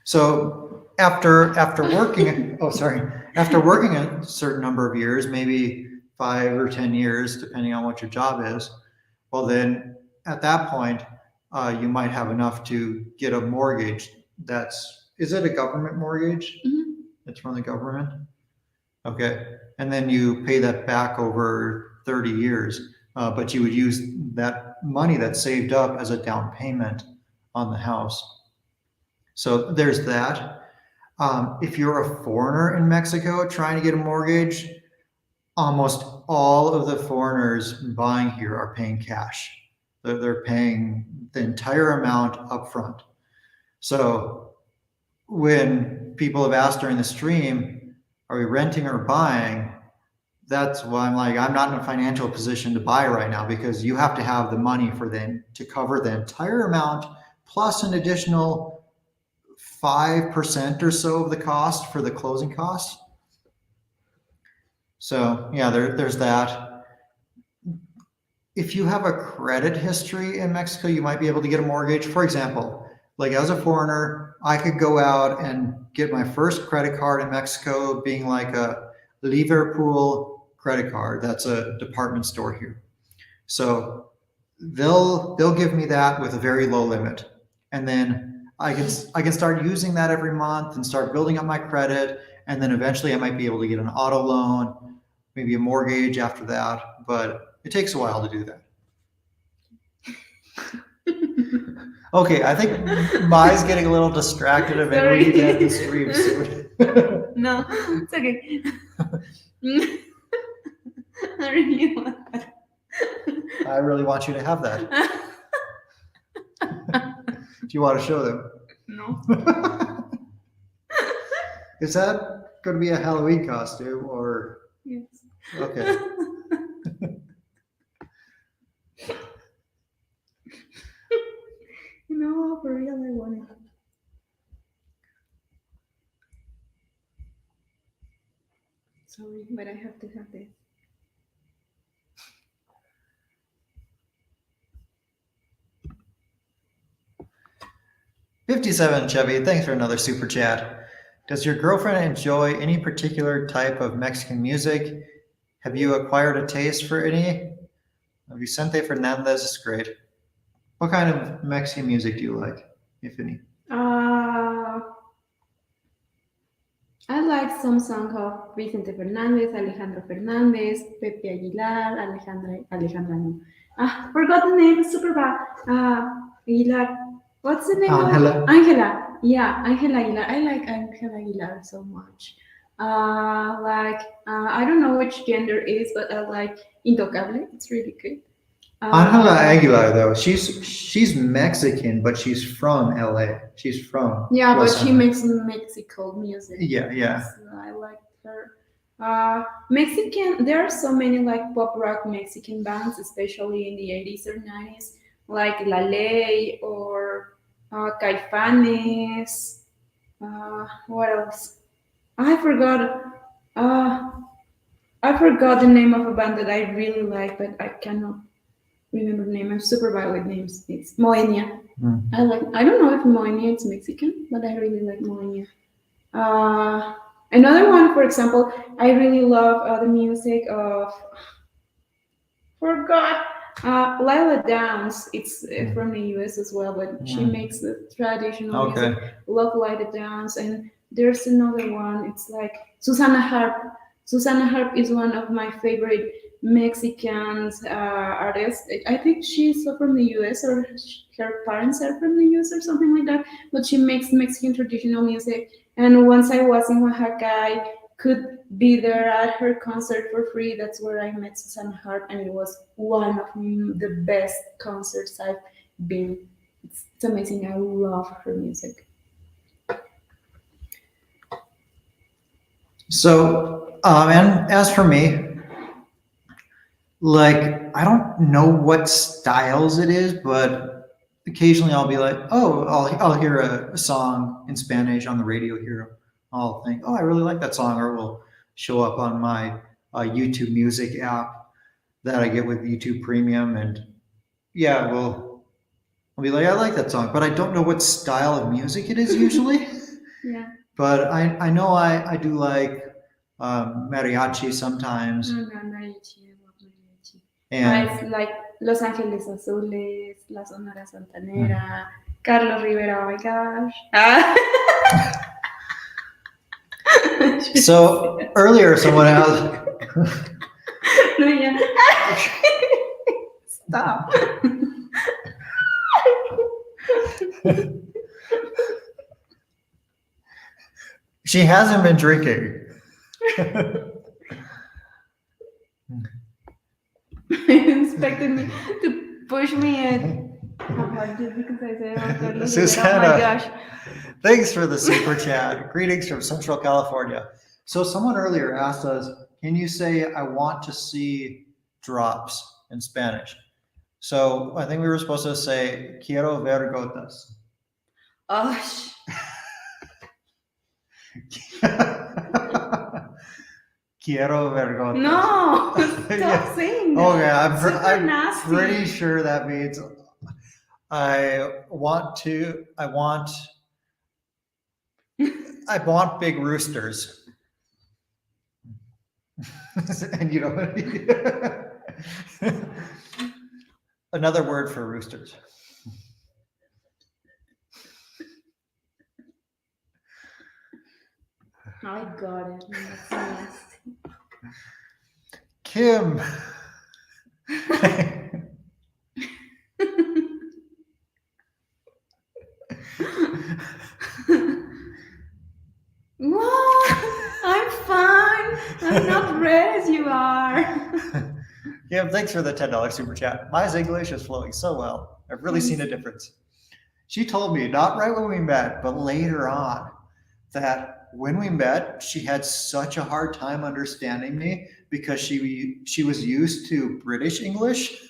So after working, oh sorry, after working a certain number of years, maybe 5 or 10 years, depending on what your job is, well then at that point, you might have enough to get a mortgage. Is it a government mortgage? Mhm. It's from the government. Okay, and then you pay that back over 30 years, but you would use that money that's saved up as a down payment on the house. So there's that. If you're a foreigner in Mexico trying to get a mortgage, almost all of the foreigners buying here are paying cash. They're paying the entire amount up front. So when people have asked during the stream, are we renting or buying? That's why I'm like, I'm not in a financial position to buy right now because you have to have the money for them to cover the entire amount plus an additional 5% or so of the cost for the closing costs. So yeah, there's that. If you have a credit history in Mexico, you might be able to get a mortgage. For example, like as a foreigner, I could go out and get my first credit card in Mexico being like a Liverpool credit card. That's a department store here. So they'll give me that with a very low limit. And then I can start using that every month and start building up my credit. And then eventually I might be able to get an auto loan, maybe a mortgage after that. But it takes a while to do that. Okay, I think Mai's getting a little distracted and maybe we need to end the stream soon. No, it's okay. I really want that. I really want you to have that. Do you want to show them? No. Is that going to be a Halloween costume or? Yes. Okay. No, for real, I want it. Sorry, but I have to have this. $57 Chevy, thanks for another super chat. Does your girlfriend enjoy any particular type of Mexican music? Have you acquired a taste for any? Vicente Fernandez is great. What kind of Mexican music do you like, if any? I like some songs of Vicente Fernandez, Alejandro Fernandez, Pepe Aguilar, Alejandra no. Forgot the name, super bad. Aguilar. What's the name Angela. of Angela? Yeah, Angela Aguilar. I like Angela Aguilar so much. I don't know which gender it is, but I like Intocable. It's really good. Angela Aguilar, though, she's Mexican, but she's from LA. She's from Yeah, but Los she Angeles. makes Mexico music. Yeah. So I like her. Mexican, there are so many like pop rock Mexican bands, especially in the 80s or 90s, like La Ley or Caifanes. What else? I forgot. Uh, I forgot the name of a band that I really like, but I cannot remember the name. I'm super bad with names. It's Moenia. Mm. I don't know if Moenia is Mexican, but I really like Moenia. Another one, for example, I really love the music of forgot Lila Downs. It's from the US as well, but she makes the traditional music. Love Lila Downs, and there's another one. It's like Susana Harp. Susana Harp is one of my favorite Mexican artists. I think she's from the US or her parents are from the US or something like that. But she makes Mexican traditional music. And once I was in Oaxaca, I could be there at her concert for free. That's where I met Susana Harp, and it was one of the best concerts I've been It's amazing. I love her music. So, and as for me, like, I don't know what styles it is, but occasionally I'll be like, oh, I'll hear a song in Spanish on the radio here. I'll think, oh, I really like that song, or it will show up on my YouTube Music app that I get with YouTube Premium, and yeah, I'll be like, I like that song, but I don't know what style of music it is usually. Yeah. But I know I do like mariachi sometimes, No, no, mariachi. I love mariachi. and It's like Los Ángeles Azules, La Sonora Santanera, Carlos Rivera. Oh my gosh. so earlier someone asked. No, yeah. Stop. She hasn't been drinking. Expected me to push me in. How hard just because I said, oh, Carlos Rivera. Oh Susanna, my gosh. thanks for the super chat. Greetings from Central California. So someone earlier asked us, can you say I want to see drops in Spanish? So I think we were supposed to say quiero ver gotas. Oh, Quiero ver gotas. no, stop Yeah. saying that. Okay, Super I'm nasty. pretty sure that means I want big roosters. And you know, another word for roosters. I got it. That's nasty. Kim. What? I'm fine. I'm not red as you are. Kim, thanks for the $10 super chat. My English is flowing so well. I've really seen a difference. She told me, not right when we met, but later on, that when we met, she had such a hard time understanding me because she was used to British English.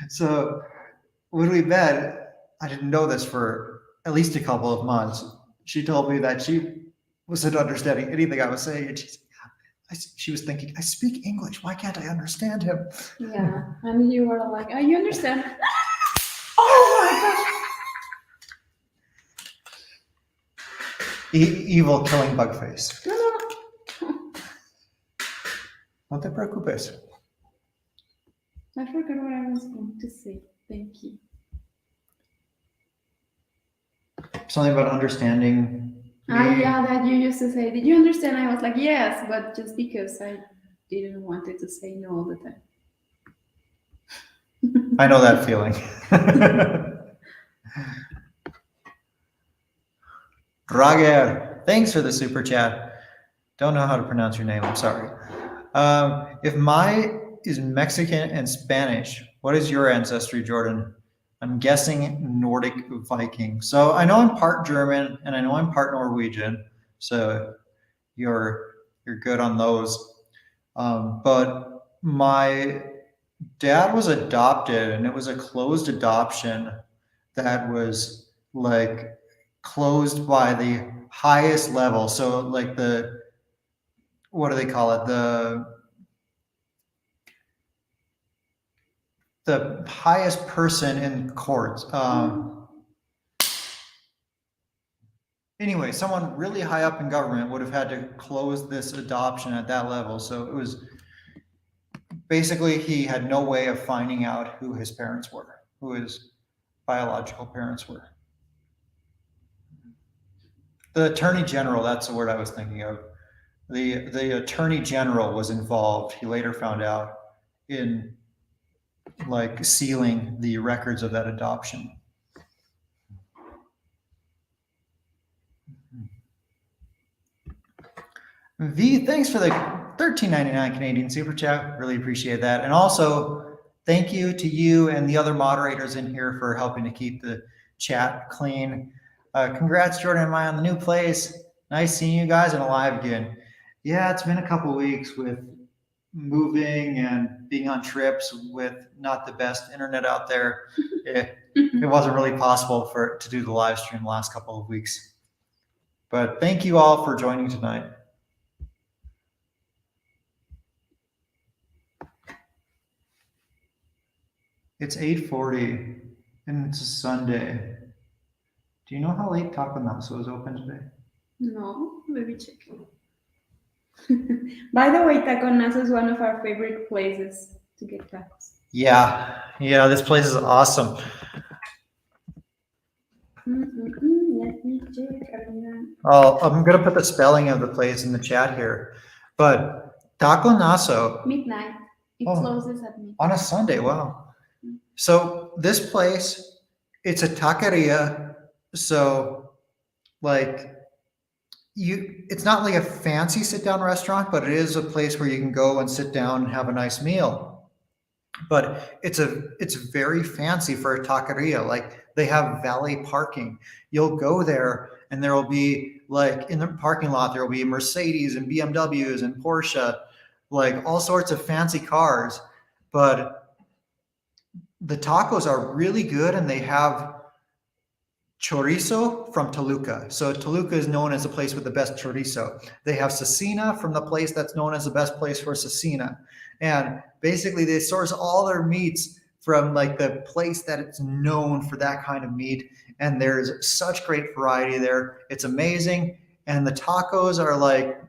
So when we met, I didn't know this for at least a couple of months. She told me that she wasn't understanding anything I was saying, and she was thinking, I speak English. Why can't I understand him? Yeah, and you were like, oh, you understand? Oh my gosh. Evil killing bug face. No. No te preocupes. I forgot what I was going to say. Thank you. Something about understanding. Yeah, that you used to say. Did you understand? I was like, yes, but just because I didn't want it to say no all the time. I know that feeling. Rager, thanks for the super chat. Don't know how to pronounce your name. I'm sorry. If my is Mexican and Spanish, what is your ancestry, Jordan? I'm guessing Nordic Viking. So I know I'm part German and I know I'm part Norwegian. So you're good on those. But my dad was adopted, and it was a closed adoption that was like closed by the highest level. So like what do they call it? The highest person in court. Anyway, someone really high up in government would have had to close this adoption at that level. So it was basically he had no way of finding out who his parents were, who his biological parents were. The attorney general, that's the word I was thinking of. The attorney general was involved. He later found out in like sealing the records of that adoption. V, thanks for the $13.99 Canadian super chat. Really appreciate that. And also, thank you to you and the other moderators in here for helping to keep the chat clean. Congrats, Jordan and Maya, on the new place. Nice seeing you guys and alive again. Yeah, it's been a couple weeks with moving and being on trips with not the best internet out there. It wasn't really possible to do the live stream the last couple of weeks. But thank you all for joining tonight. It's 8:40 and it's a Sunday. Do you know how late Taco Naso is open today? No, maybe check. By the way, Taco Naso is one of our favorite places to get tacos. Yeah, this place is awesome. Let me check. I'm gonna put the spelling of the place in the chat here, but Taco Naso. Midnight. It closes at midnight. On a Sunday, wow. So this place, it's a taqueria. So like it's not like a fancy sit down restaurant, but it is a place where you can go and sit down and have a nice meal. But it's very fancy for a taqueria. Like they have valet parking. You'll go there and there will be like in the parking lot, there will be Mercedes and BMWs and Porsche, like all sorts of fancy cars. But the tacos are really good and they have chorizo from Toluca. So Toluca is known as the place with the best chorizo. They have cecina from the place that's known as the best place for cecina. And basically they source all their meats from like the place that it's known for that kind of meat. And there's such great variety there. It's amazing. And the tacos are like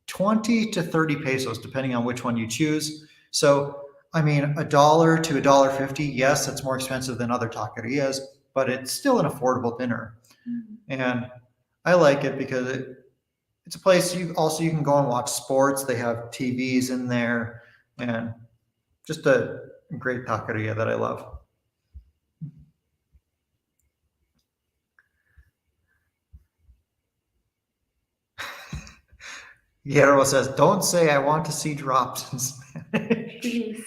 20 to 30 pesos, depending on which one you choose. So I mean, $1 to $1.50. Yes, it's more expensive than other taquerias, but it's still an affordable dinner. Mm-hmm. And I like it because it's a place you can go and watch sports. They have TVs in there, and just a great taqueria that I love. Guillermo says, "Don't say I want to see drops in Spanish." Please.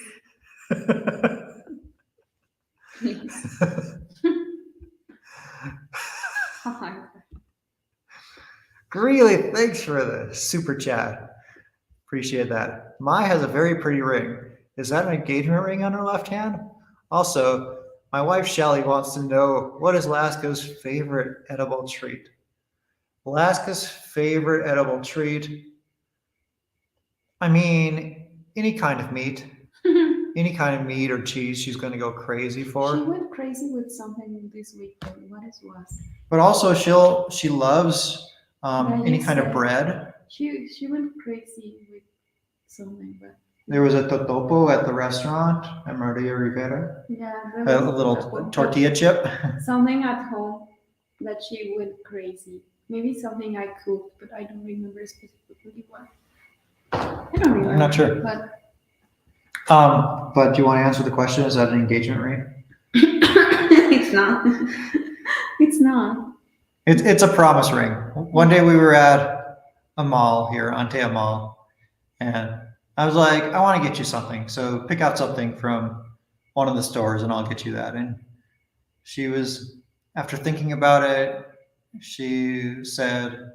Please. Really, thanks for the super chat. Appreciate that. Mai has a very pretty ring. Is that an engagement ring on her left hand? Also, my wife Shelly wants to know, what is Laska's favorite edible treat? Laska's favorite edible treat? I mean, any kind of meat. Any kind of meat or cheese she's going to go crazy for. She went crazy with something this week. What it was? But also she loves any kind of bread. She went crazy with something. But there was a totopo at the restaurant at Maria Rivera. Yeah. A little tortilla chip. Something at home that she went crazy. Maybe something I cooked, but I don't remember specifically what. I don't remember. I'm not sure. But do you want to answer the question? Is that an engagement ring? It's not. It's not. It's a promise ring. One day we were at a mall here, Antea Mall, and I was like, I want to get you something. So pick out something from one of the stores and I'll get you that. And she was, after thinking about it, she said,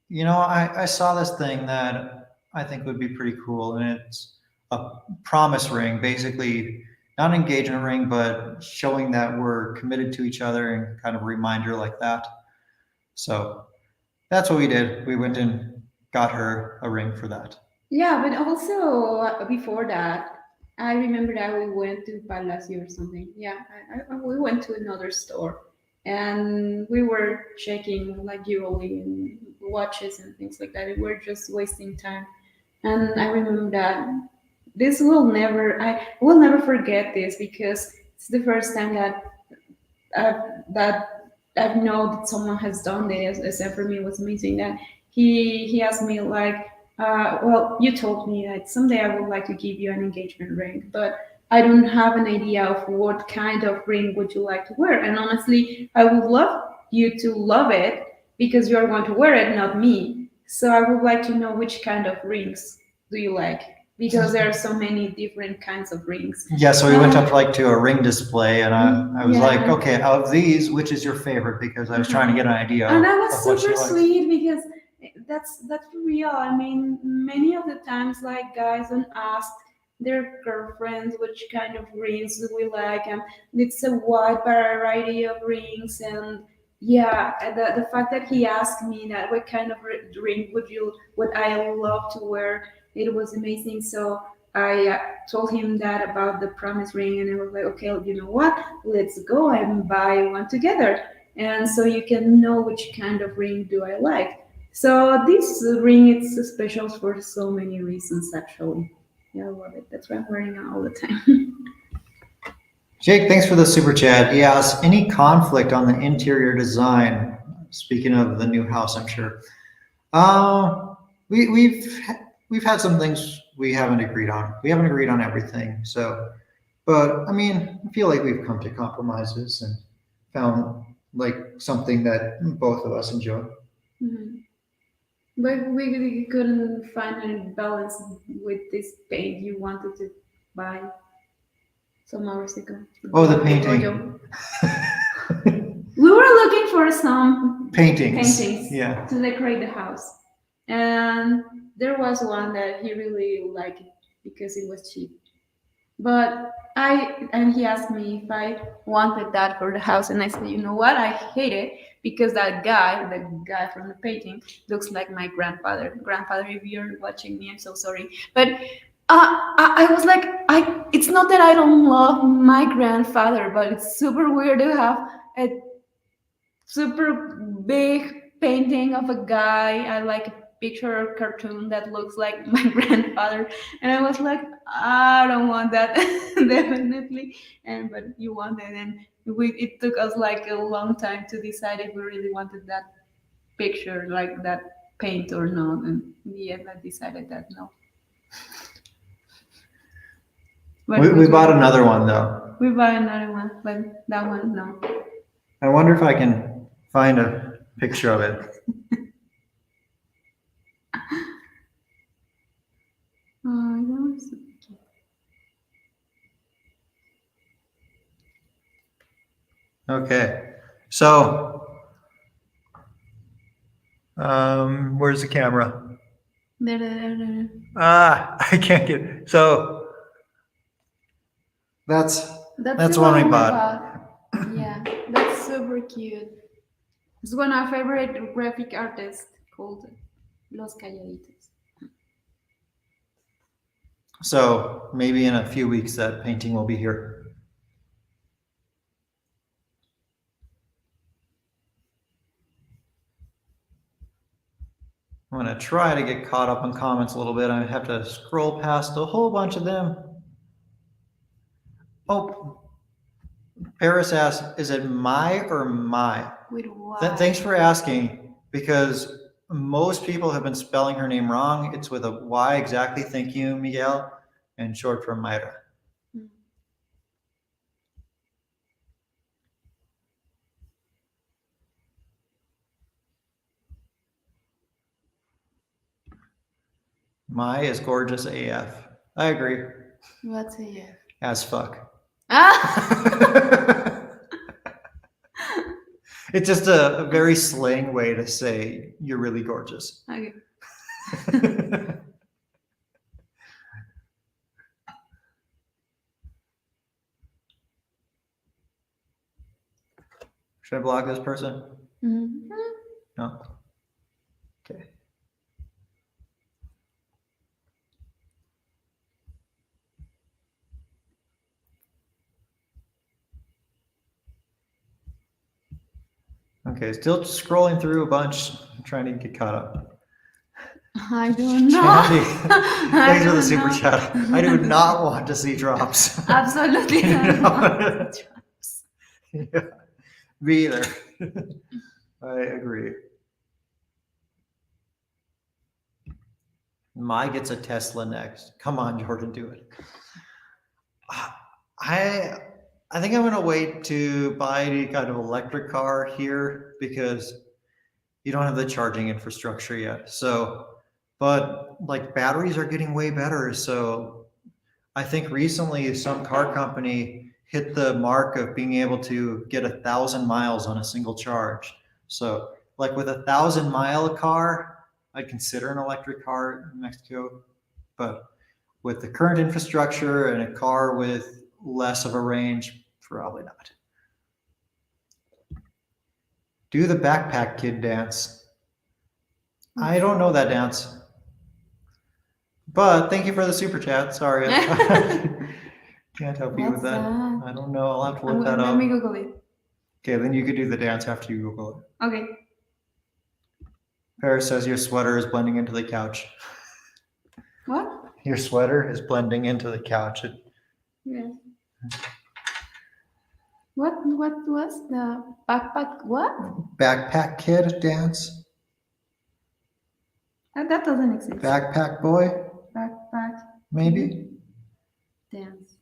you know, I saw this thing that I think would be pretty cool. And it's a promise ring, basically not an engagement ring, but showing that we're committed to each other and kind of a reminder like that. So that's what we did. We went and got her a ring for that. Yeah, but also before that, I remember that we went to Palacio or something. Yeah, we went to another store and we were checking like jewelry and watches and things like that. We were just wasting time. And I remember that I will never forget this because it's the first time that I've known that someone has done this. Except for me, it was amazing that he asked me like, well, you told me that someday I would like to give you an engagement ring, but I don't have an idea of what kind of ring would you like to wear. And honestly, I would love you to love it because you're going to wear it, not me. So I would like to know which kind of rings do you like. because there are so many different kinds of rings. Yeah, so we went up like to a ring display, and I was like, Yeah. okay, of these, which is your favorite? Because I was trying to get an idea And of, I was of what she super likes. sweet because that's real. I mean, many of the times, like guys don't ask their girlfriends which kind of rings do we like, and it's a wide variety of rings. And yeah, the fact that he asked me that what kind of ring would I love to wear, it was amazing. So I told him that about the promise ring, and I was like, okay, you know what? Let's go and buy one together, and so you can know which kind of ring do I like. So this ring is special for so many reasons, actually. Yeah, I love it. That's why I'm wearing it all the time. Jake, thanks for the super chat. He asks, any conflict on the interior design? Speaking of the new house, I'm sure. Uh, we've had some things we haven't agreed on. We haven't agreed on everything. So, but I mean, I feel like we've come to compromises and found like something that both of us enjoy. Mhm. But we couldn't find any balance with this paint you wanted to buy some hours ago. Oh, the Or painting. we were looking for some Paintings. paintings Yeah. to decorate the house, and there was one that he really liked because it was cheap. But he asked me if I wanted that for the house, and I said, you know what, I hate it because the guy from the painting, looks like my grandfather. Grandfather, if you're watching me, I'm so sorry. But I was like, it's not that I don't love my grandfather, but it's super weird to have a super big painting of a guy. I like a picture or cartoon that looks like my grandfather, and I was like, I don't want that, definitely. And but you want it, and it took us like a long time to decide if we really wanted that picture, like that paint or not. And in the end, I decided that no. But We bought another one though. we buy another one, but that one no. I wonder if I can find a picture of it. Oh, that was so cute. Okay. So, where's the camera? There. I can't get it. So that's That's the one we one bought. Yeah, that's super cute. It's one of our favorite graphic artists called Los Calladitos. So maybe in a few weeks that painting will be here. I'm gonna try to get caught up on comments a little bit. I have to scroll past a whole bunch of them. Oh, Paris asked, is it my or my? With Y. Thanks for asking, because most people have been spelling her name wrong. It's with a Y exactly. Thank you, Miguel, and short for Mayra. Mm. My is gorgeous AF. I agree. What's a F? As fuck. Ah! It's just a very slang way to say you're really gorgeous. Okay. Should I block this person? Mhm. No. Okay. Okay, still scrolling through a bunch, trying to get caught up. I don't know. Chandy, I thanks for the don't super know. chat. I do not want to see drops. Absolutely You not. know? Yeah, me either. I agree. My gets a Tesla next. Come on, Jordan, do it. I I think I'm gonna wait to buy any kind of electric car here because you don't have the charging infrastructure yet. So but like batteries are getting way better. So I think recently some car company hit the mark of being able to get 1,000 miles on a single charge. So like with 1,000 mile car, I'd consider an electric car in Mexico. But with the current infrastructure and a car with less of a range, probably not. Do the backpack kid dance. I don't know that dance. But thank you for the super chat. Sorry. Can't help you with What's that. that? I don't know. I'll have to look that Let up. me Google it. Okay, then you could do the dance after you Google it. Okay. Paris says your sweater is blending into the couch. What? Your sweater is blending into the couch. Yes. What was the backpack? What? Backpack kid dance. That doesn't exist. Backpack boy, Backpack maybe. dance.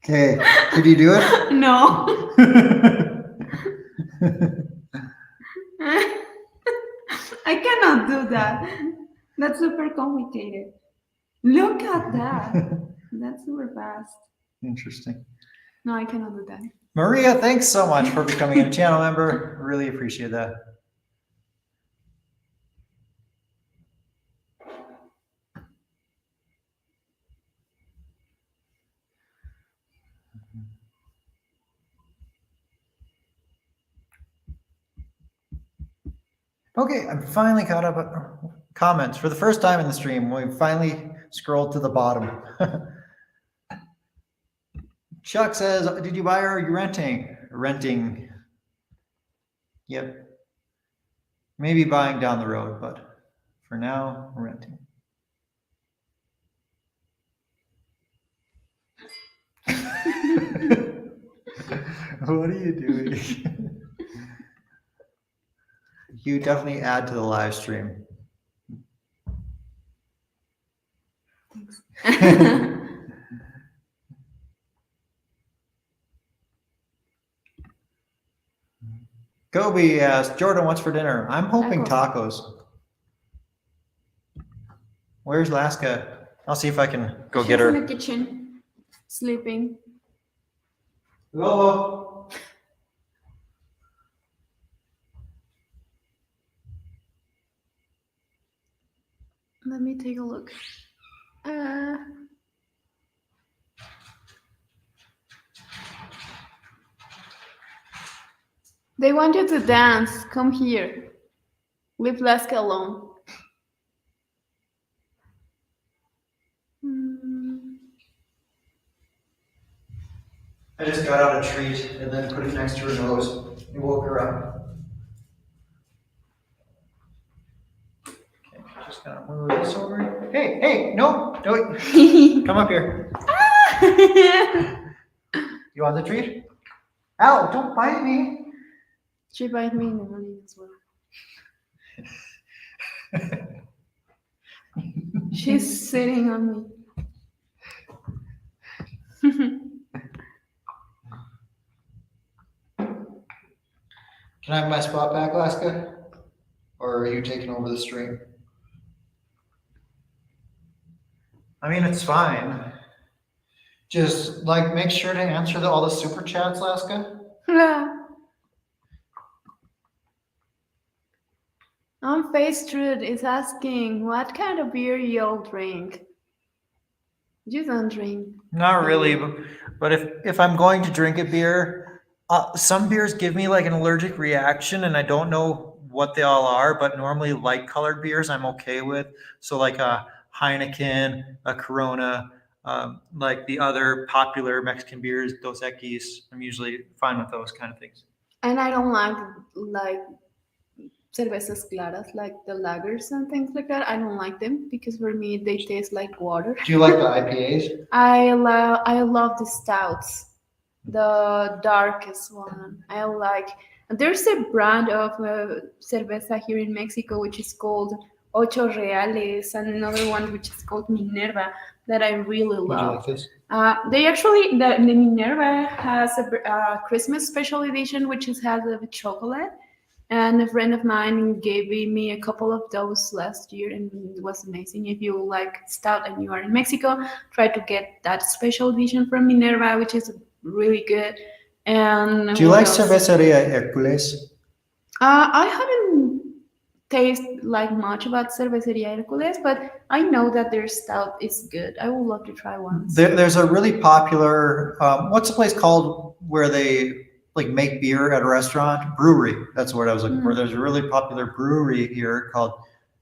Okay, could you do it? No. I cannot do that. That's super complicated. Look at that. That's super fast. Interesting. No, I cannot do that. Maria, thanks so much for becoming a channel member. Really appreciate that. Okay, I'm finally caught up on comments. For the first time in the stream, we finally scrolled to the bottom. Chuck says, did you buy or are you renting? Renting. Yep. Maybe buying down the road, but for now, renting. What are you doing? You definitely add to the live stream. Thanks. Kobe asked, Jordan, what's for dinner? I'm hoping tacos. Where's Laska? I'll see if I can go get her. She's in the kitchen, sleeping. Hello. Let me take a look. They want you to dance. Come here. Leave Laska alone. I just got out a treat and then put it next to her nose and woke her up. Okay, just gonna move this over. Hey, no, come up here. You want the treat? Ow, don't bite me. She bit me in the morning as well. She's sitting on me. Can I have my spot back, Laska? Or are you taking over the stream? I mean, it's fine. Just like make sure to answer all the super chats, Laska. On Face Truth is asking, what kind of beer you'll drink? You don't drink. Not really, but if I'm going to drink a beer, some beers give me like an allergic reaction, and I don't know what they all are. But normally, light colored beers I'm okay with. So like a Heineken, a Corona, like the other popular Mexican beers, Dos Equis. I'm usually fine with those kind of things. And I don't like cervezas claras, like the lagers and things like that. I don't like them because for me they taste like water. Do you like the IPAs? I love the stouts, the darkest one. I like. There's a brand of cerveza here in Mexico which is called Ocho Reales, and another one which is called Minerva that I really Would you love. like this? They actually, the Minerva has a Christmas special edition which has a chocolate. And a friend of mine gave me a couple of those last year, and it was amazing. If you like stout and you are in Mexico, try to get that special edition from Minerva, which is really good. And Do you what like else? Cerveceria Hercules? I haven't tasted like much about Cerveceria Hercules, but I know that their stout is good. I would love to try once. There's a really popular, what's the place called where they like make beer at a restaurant? Brewery. That's what I was looking for. There's a really popular brewery here called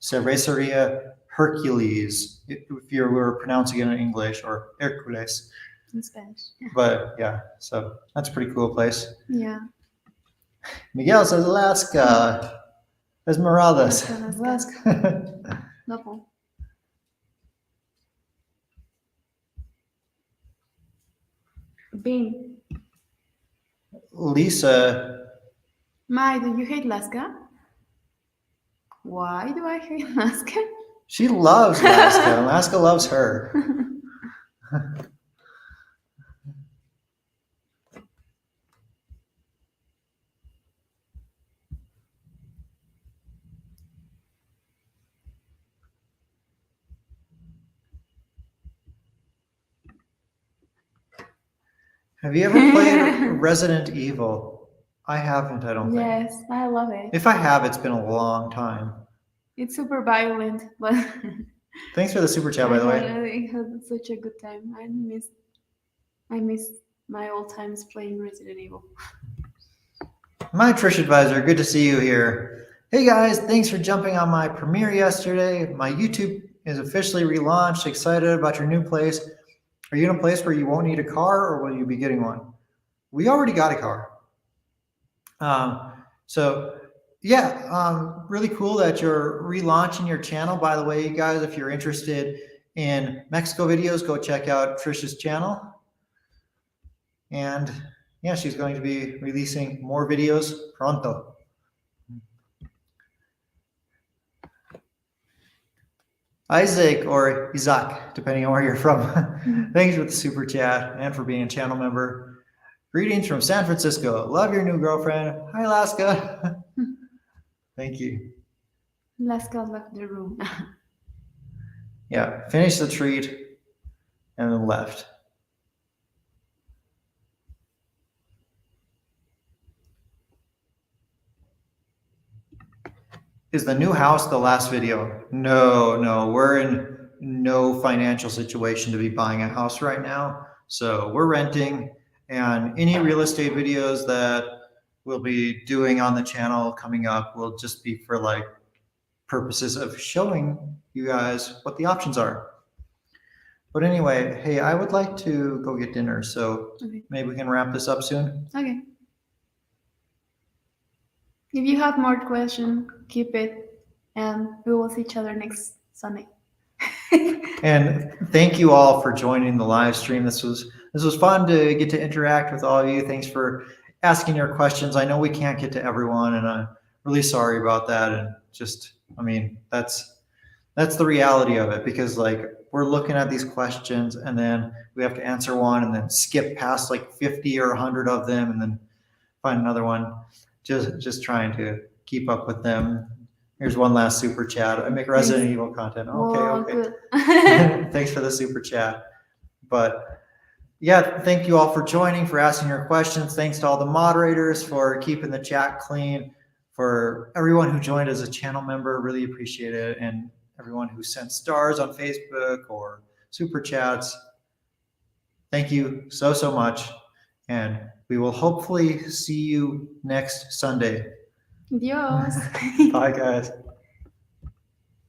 Cerveceria Hercules, if you were pronouncing it in English, or Hercules. In Spanish. But yeah, so that's a pretty cool place. Yeah. Miguel says Alaska. Esmeraldas. Alaska. Local. Bean. Lisa, Mai, do you hate Alaska? Why do I hate Alaska? she loves Alaska. Alaska loves her. Have you ever played Resident Evil? I haven't, I don't think. Yes, I love it. If I have, it's been a long time. It's super violent, but Thanks for the super chat, by the way. I had such a good time. I miss my old times playing Resident Evil. My Trish advisor, good to see you here. Hey guys, thanks for jumping on my premiere yesterday. My YouTube is officially relaunched. Excited about your new place. Are you in a place where you won't need a car, or will you be getting one? We already got a car. Really cool that you're relaunching your channel. By the way, you guys, if you're interested in Mexico videos, go check out Trish's channel. And yeah, she's going to be releasing more videos pronto. Isaac or Isaac, depending on where you're from. Thanks for the super chat and for being a channel member. Greetings from San Francisco. Love your new girlfriend. Hi, Alaska. Thank you. Alaska left the room. Yeah, finished the treat and then left. Is the new house the last video? No, we're in no financial situation to be buying a house right now. So we're renting, and any real estate videos that we'll be doing on the channel coming up will just be for like purposes of showing you guys what the options are. But anyway, hey, I would like to go get dinner, so Okay. maybe we can wrap this up soon. Okay. If you have more questions, keep it, and we will see each other next Sunday. And thank you all for joining the live stream. This was fun to get to interact with all of you. Thanks for asking your questions. I know we can't get to everyone, and I'm really sorry about that. And just, I mean, that's the reality of it, because like we're looking at these questions and then we have to answer one and then skip past like 50 or 100 of them and then find another one. Just trying to keep up with them. Here's one last super chat. I make Resident Evil content. Okay. Good. Thanks for the super chat. But yeah, thank you all for joining, for asking your questions. Thanks to all the moderators for keeping the chat clean. For everyone who joined as a channel member, really appreciate it. And everyone who sent stars on Facebook or super chats, thank you so much. And we will hopefully see you next Sunday. Adios. Bye, guys.